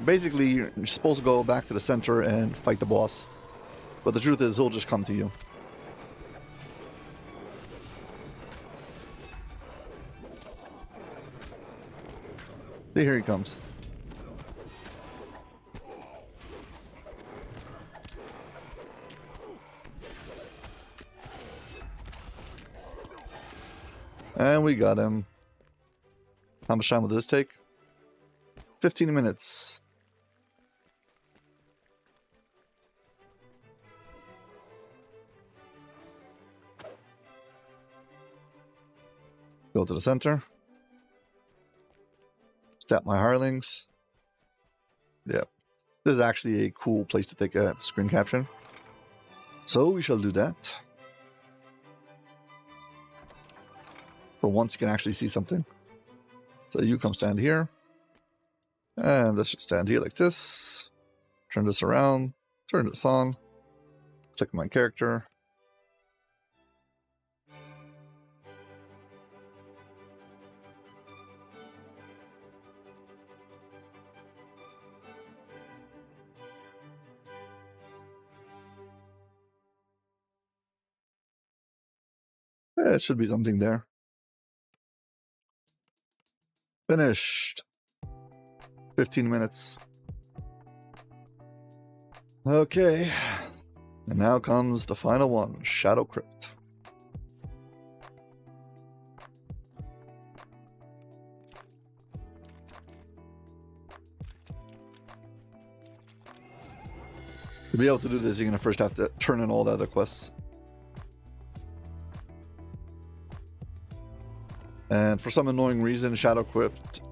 Basically, you're supposed to go back to the center and fight the boss. But the truth is, he'll just come to you. See, here he comes. And we got him. How much time will this take? 15 minutes. Go to the center. Stat my hirelings. Yeah. This is actually a cool place to take a screen capture. So we shall do that. For once you can actually see something. So you come stand here. And this should stand here like this. Turn this around. Turn this on. Click my character. Yeah, it should be something there. Finished. 15 minutes. Okay. And now comes the final one, Shadow Crypt. To be able to do this, you're going to first have to turn in all the other quests. And for some annoying reason, Shadow Crypt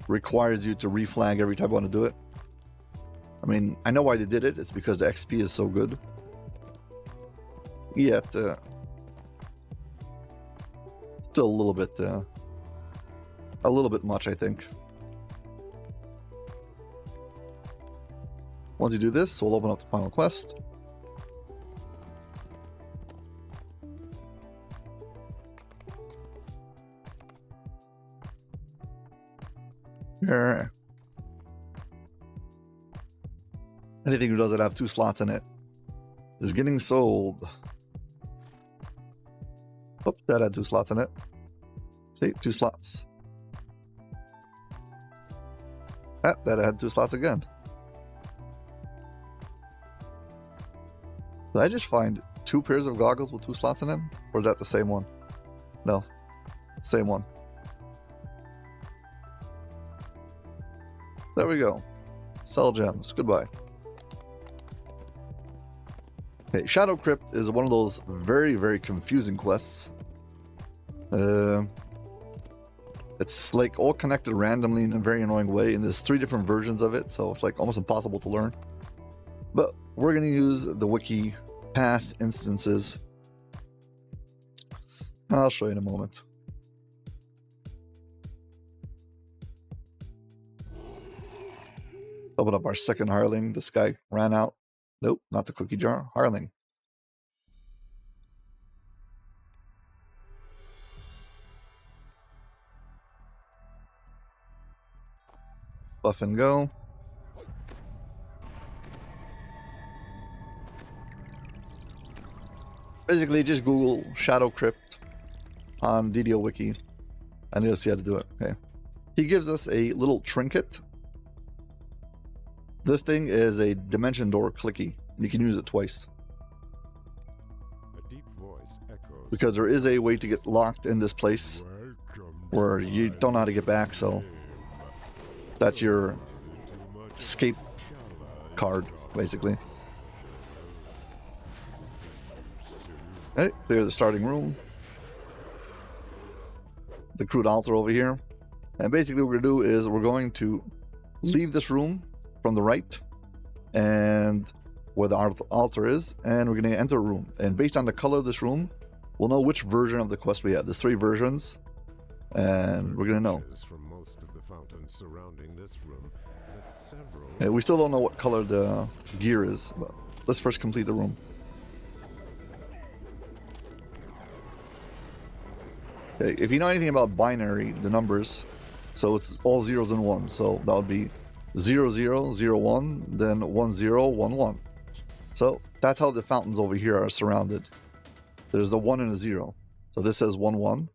requires you to reflag every time you want to do it. I mean, I know why they did it. It's because the XP is so good. Yet, still a little bit much, I think. Once you do this, we'll open up the final quest. Here. Anything who doesn't have 2 slots in it is getting sold. Oh, that had 2 slots in it. See, 2 slots. Ah, that had 2 slots again. Did I just find 2 pairs of goggles with 2 slots in them? Or is that the same one? No, same one. There we go. Sell gems. Goodbye. Okay, Shadow Crypt is one of those very, very confusing quests. It's like all connected randomly in a very annoying way, and there's 3 different versions of it, so it's like almost impossible to learn. But we're going to use the wiki path instances. I'll show you in a moment. Open up our second hireling. This guy ran out. Nope, not the cookie jar. Hireling. Buff and go. Basically, just Google Shadow Crypt on DDO Wiki, and you'll see how to do it. Okay. He gives us a little trinket. This thing is a dimension door clicky. You can use it twice. A deep voice echoes. Because there is a way to get locked in this place where you don't know how to get back, so that's your escape card, basically. Okay, clear the starting room. The crude altar over here. And basically what we're going to do is we're going to leave this room from the right and where the altar is, and we're going to enter a room. And based on the color of this room, we'll know which version of the quest we have. There's 3 versions, and we're going to know. From most of the fountains surrounding this room, but several... And we still don't know what color the gear is, but let's first complete the room. Okay, if you know anything about binary, the numbers, so it's all zeros and ones, so that would be 0, 0, 0, 1, then 1, 0, 1, 1. So that's how the fountains over here are surrounded. There's a 1 and a 0. So this says 1, 1.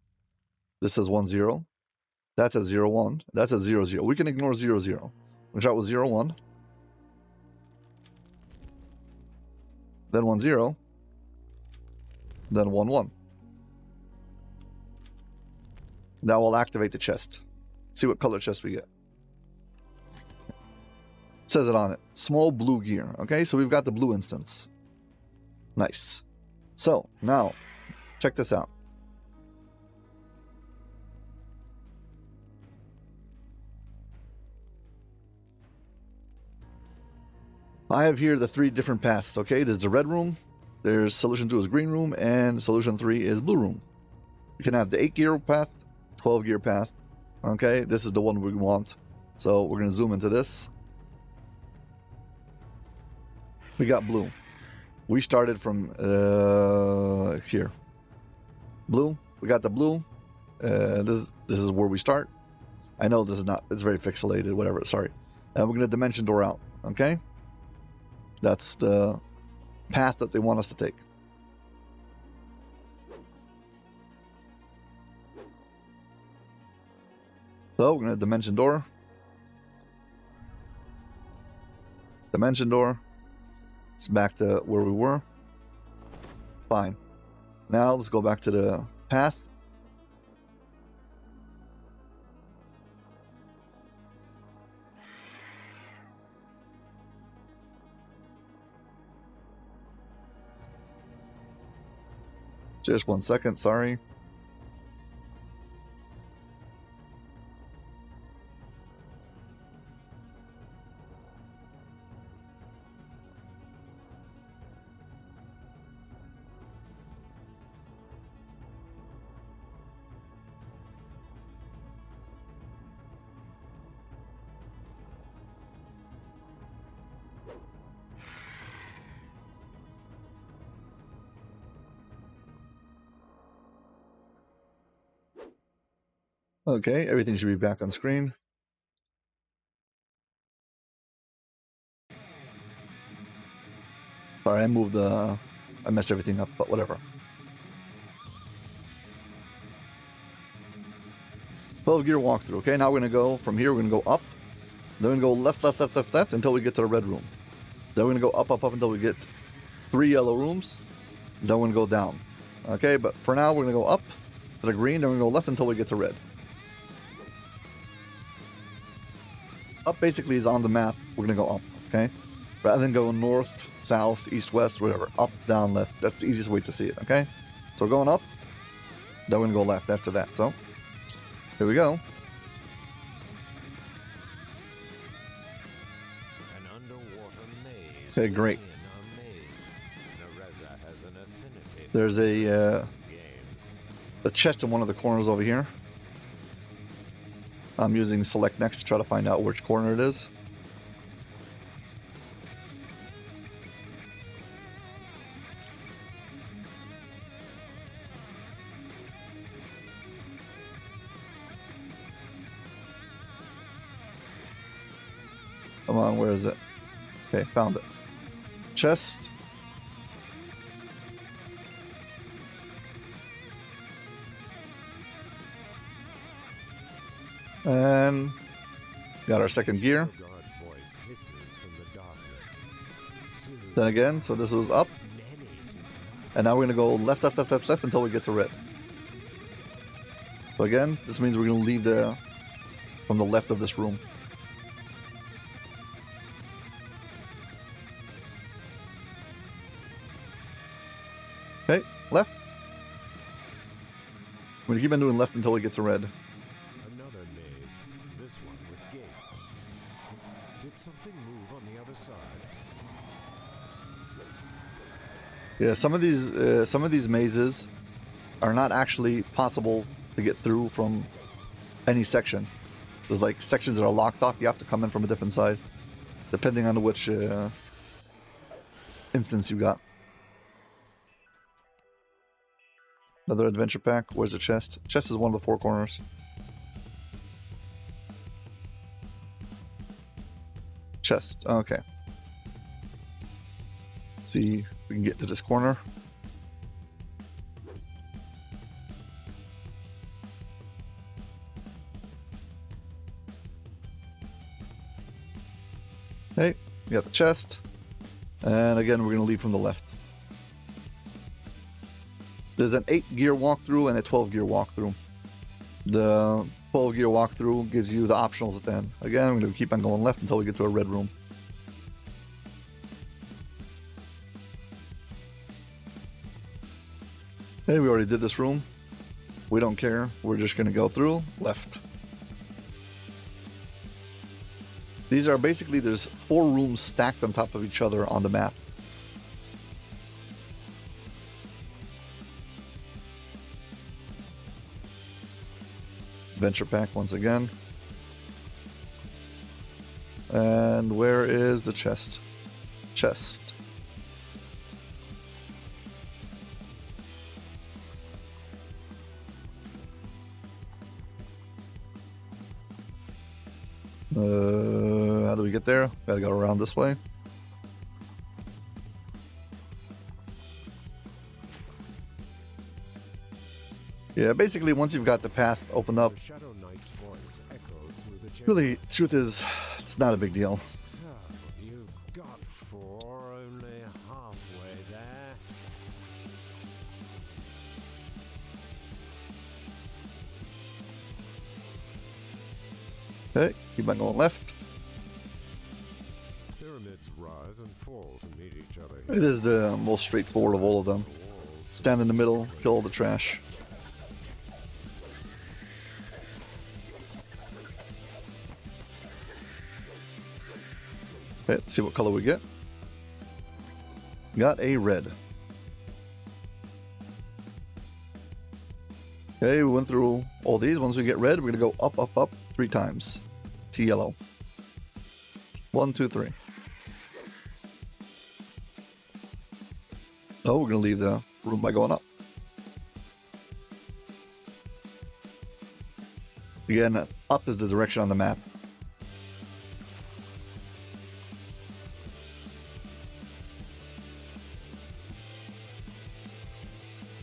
This says 1, 0. That's a 0, 1. That's a 0, 0. We can ignore 0, 0. We'll start with 0, 1. Then 1, 0. Then 1, 1. That will activate the chest. See what color chest we get. It says it on it. Small blue gear. Okay, so we've got the blue instance. Nice. So, now, check this out. I have here the 3 different paths, okay? There's the red room, there's solution 2 is green room, and solution 3 is blue room. You can have the 8 gear path, 12 gear path, okay? This is the one we want. So we're gonna zoom into this. We got blue. We started from here. Blue, we got the blue. This is where we start. I know this is not, it's very pixelated, whatever, sorry. And we're gonna dimension door out, okay? That's the path that they want us to take. So we're going to dimension door. Dimension door. It's back to where we were. Fine. Now let's go back to the path. Just 1 second, sorry. Okay, everything should be back on screen. Sorry, I messed everything up, but whatever. 12 gear walkthrough. Okay, now we're gonna go from here, we're gonna go up. Then we're gonna go left, left, left, left, left until we get to the red room. Then we're gonna go up, up, up until we get 3 yellow rooms. Then we're gonna go down. Okay, but for now we're gonna go up to the green, then we're gonna go left until we get to red. Up basically is on the map. We're gonna go up, okay? Rather than go north, south, east, west, whatever. Up, down, left. That's the easiest way to see it, okay? So we're going up. Then we're gonna go left after that. So here we go. An underwater maze. Okay, great. within a maze. Nereza has an affinity There's a games. chest in one of the corners over here. I'm using select next to try to find out which corner it is. Come on, where is it? Okay, found it. Chest. And got our second gear. God's voice hisses from the darkness. Then again, so this was up. And now we're gonna go left, left, left, left, left until we get to red. So again, this means we're gonna leave from the left of this room. Okay, left. We're gonna keep on doing left until we get to red. Another maze, this one with gates. Did something move on the other side? Yeah, some of these mazes are not actually possible to get through from any section. There's like sections that are locked off. You have to come in from a different side, depending on which instance you got. Another adventure pack. Where's the chest? Chest is one of the 4 corners. Chest. Okay. See if we can get to this corner. Okay, we got the chest. And again, we're going to leave from the left. There's an 8-gear walkthrough and a 12-gear walkthrough. The 12-gear walkthrough gives you the optionals at the end. Again, we're going to keep on going left until we get to a red room. Hey, we already did this room. We don't care. We're just going to go through left. These are basically, there's 4 rooms stacked on top of each other on the map. Venture pack once again. And where is the chest? Chest. How do we get there? Gotta go around this way. Yeah, basically once you've got the path opened up, really, truth is, it's not a big deal. So, you got 4, only halfway there. Okay, keep on going left. Pyramids rise and fall to meet each other. It is the most straightforward of all of them. Stand in the middle, kill all the trash. Okay, let's see what color we get. Got a red. Okay, we went through all these. Once we get red, we're gonna go up, up, up 3 times to yellow. 1, 2, 3. Oh, we're gonna leave the room by going up. Again, up is the direction on the map.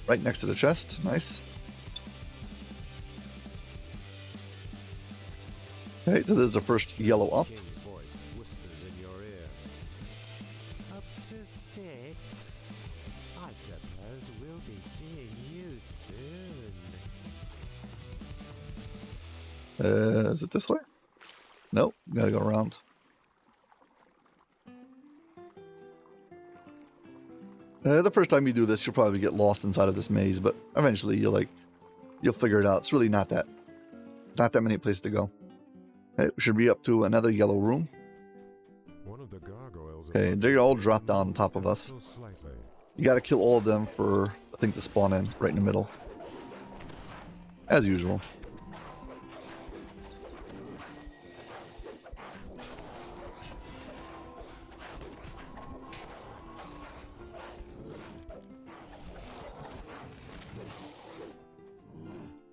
Right next to the chest. Nice. Okay, so this is the first yellow up. King's voice whispers in your ear. Up to 6. I suppose we'll be seeing you soon. Is it this way? Nope, gotta go around. The first time you do this, you'll probably get lost inside of this maze, but eventually you'll figure it out. It's really not that many places to go. Okay, we should be up to another yellow room. One of the gargoyles. Okay, they all drop down on top of us. You gotta kill all of them for the thing to spawn in right in the middle. As usual.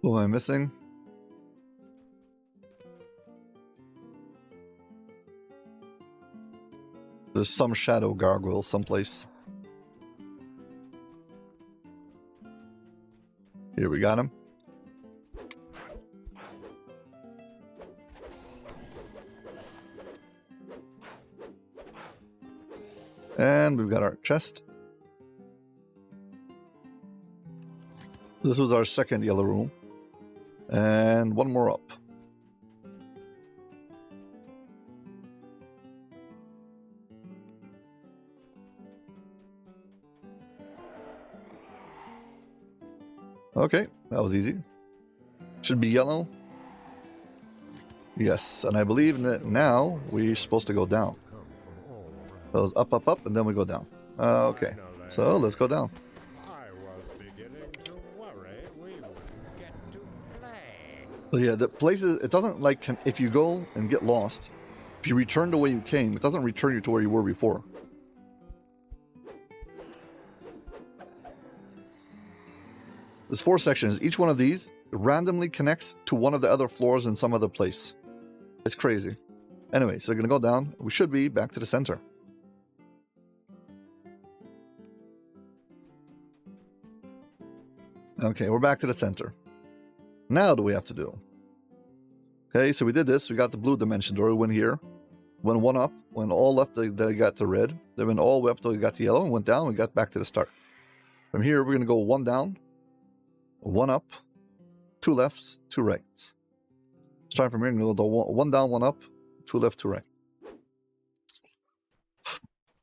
What am I missing? There's some shadow gargoyle someplace. Here, we got him. And we've got our chest. This was our second yellow room. And one more up. Okay, that was easy. Should be yellow. Yes, and I believe that now we're supposed to go down. That was up, up, up, and then we go down. Okay, so let's go down. I was beginning to worry we wouldn't get to play. So yeah, the places, it doesn't like, if you go and get lost, if you return the way you came, it doesn't return you to where you were before. There's 4 sections. Each one of these randomly connects to one of the other floors in some other place. It's crazy. Anyway, so we're going to go down. We should be back to the center. Okay, we're back to the center. Now what do we have to do? Okay, so we did this. We got the blue dimension door. We went here. went one up, went all left, they got to red, then went all the way up till we got to yellow, and went down, we got back to the start. From here, we're going to go one down, one up, two lefts, two rights. Starting from here, we're going to go one down, one up, two left, two right.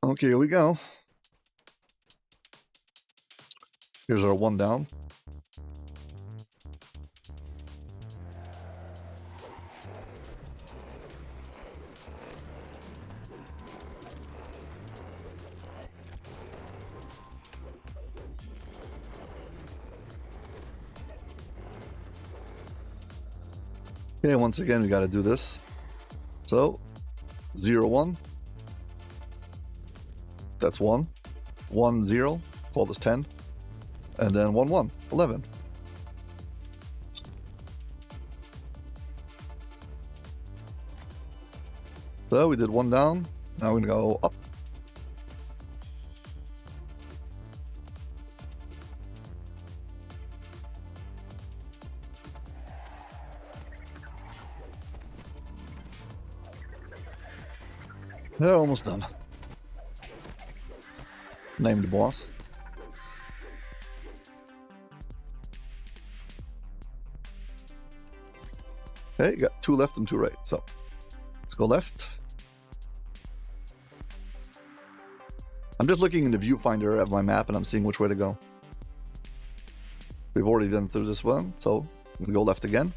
Okay, here we go. Here's our one down. Okay, once again, we got to do this. So, 0, 1. That's 1. 1, 0. Call this 10. And then 1, 1. 11. So, we did one down. Now we're going to go up. They're almost done. Name the boss. Okay, you got two left and two right. So let's go left. I'm just looking in the viewfinder of my map and I'm seeing which way to go. We've already done through this one, so I'm gonna go left again.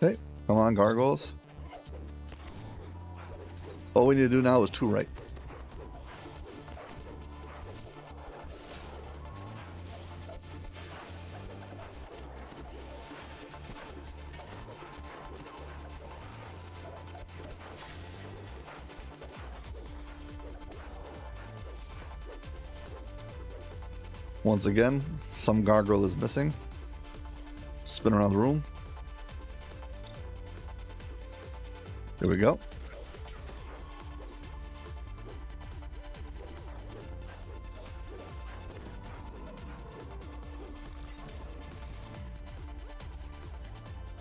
Okay, come on, gargoyles. All we need to do now is two right. Once again, some gargoyle is missing. Spin around the room. There we go.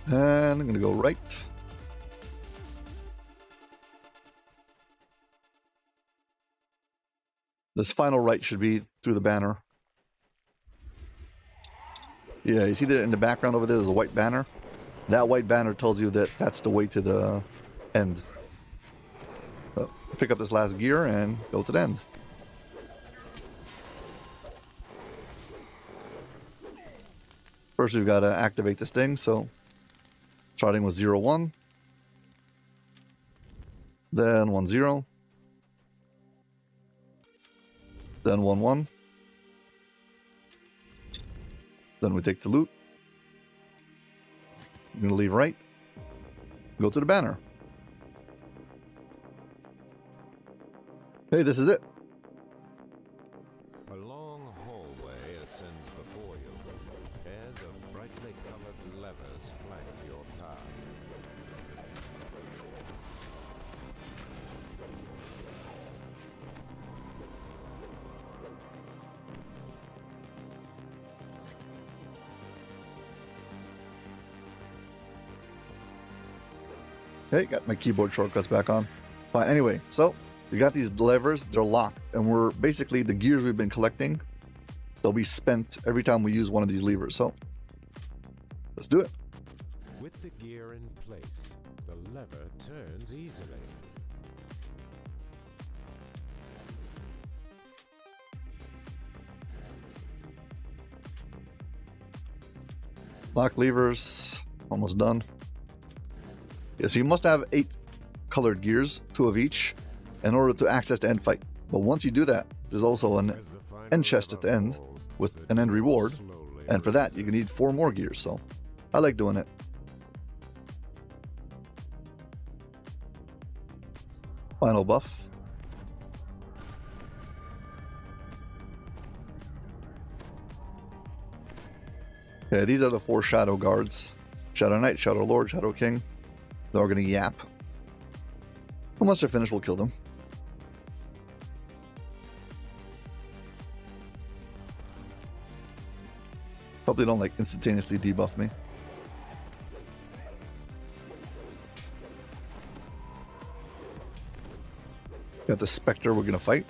And I'm going to go right. This final right should be through the banner. Yeah, you see that in the background over there, there's a white banner. That white banner tells you that that's the way to the end. So pick up this last gear and go to the end. First, we've got to activate this thing. So starting with 0, 1. Then 1, 0. Then 1, 1. Then we take the loot. I'm going to leave right. Go to the banner. Hey, this is it. A long hallway ascends before you. Pairs of brightly colored levers flank your path. Okay, got my keyboard shortcuts back on. Fine, anyway, so we got these levers, they're locked, and we're basically the gears we've been collecting, they'll be spent every time we use one of these levers. So let's do it. With the gear in place, the lever turns easily. Lock levers, almost done. Yeah, so you must have 8 colored gears, 2 of each, in order to access the end fight. But once you do that, there's also an end chest at the end with an end reward, and for that you can need 4 more gears, so I like doing it. Final buff. Okay, these are the 4 Shadow Guards. Shadow Knight, Shadow Lord, Shadow King. They're all gonna yap. Once they're finished, we'll kill them. they don't like instantaneously debuff me. Got the Spectre we're gonna fight.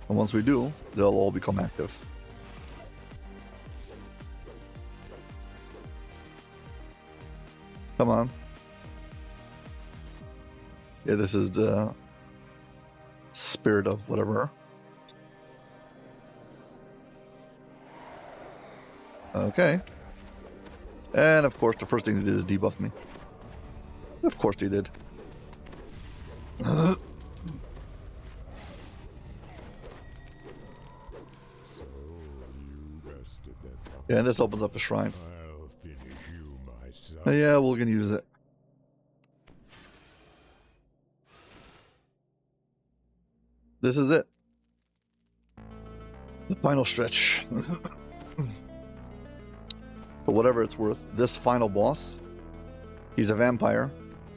And once we do, they'll all become active. Come on. Yeah, this is the spirit of whatever. Okay. And of course, the first thing they did is debuff me. Of course they did. So you rested then. Yeah, and this opens up a shrine. I'll finish you myself. Yeah, we're gonna use it. This is it. The final stretch. For whatever it's worth, this final boss, he's a vampire,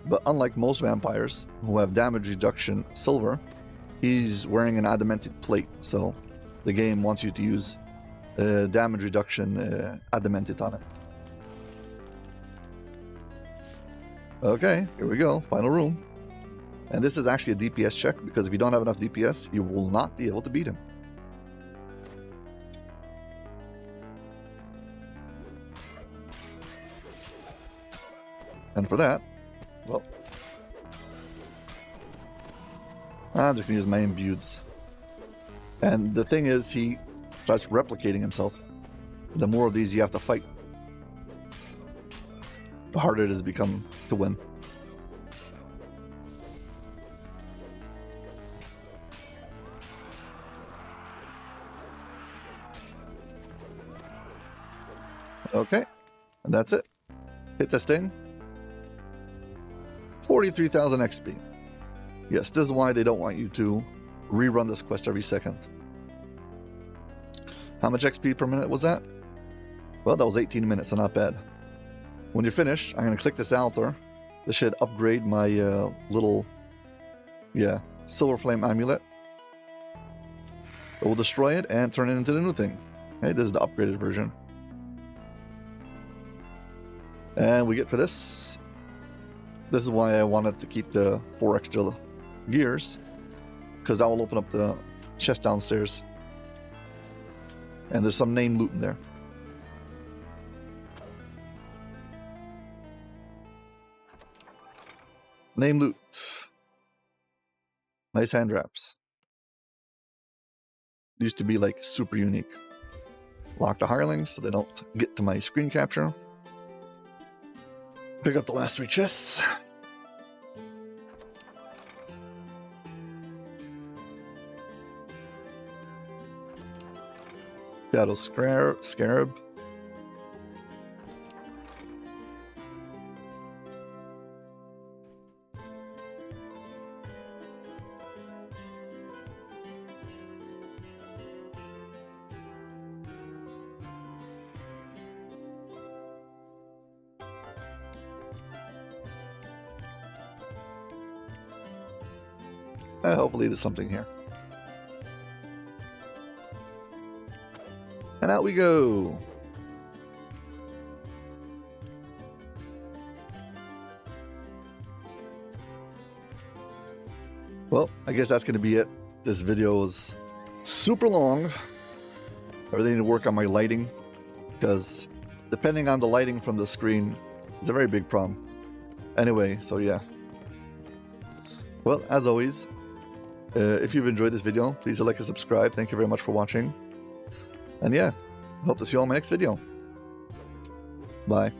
but unlike most vampires who have damage reduction silver, he's wearing an adamantite plate, so the game wants you to use damage reduction adamantite on it. Okay, here we go, final room. And this is actually a DPS check, because if you don't have enough DPS, you will not be able to beat him. And for that, well, I'm just gonna use my imbueds. And the thing is, he starts replicating himself. The more of these you have to fight, the harder it has become to win. Okay, and that's it. Hit this thing. 43,000 XP. Yes, this is why they don't want you to rerun this quest every second. How much XP per minute was that? Well, that was 18 minutes, so not bad. When you're finished, I'm going to click this altar. This should upgrade my little, Silver Flame Amulet. It will destroy it and turn it into the new thing. Okay, this is the upgraded version. And we get for this. This is why I wanted to keep the 4 extra gears, because that will open up the chest downstairs. And there's some name loot in there. Name loot. Nice hand wraps. Used to be like super unique. Lock the hirelings so they don't get to my screen capture. Pick up the last 3 chests. Shadow Scarab. Hopefully there's something here. And out we go. Well, I guess that's going to be it. This video is super long. I really need to work on my lighting, because depending on the lighting from the screen, it's a very big problem. Anyway, so yeah. Well, as always, if you've enjoyed this video, please like and subscribe. Thank you very much for watching. And yeah, hope to see you all in my next video. Bye.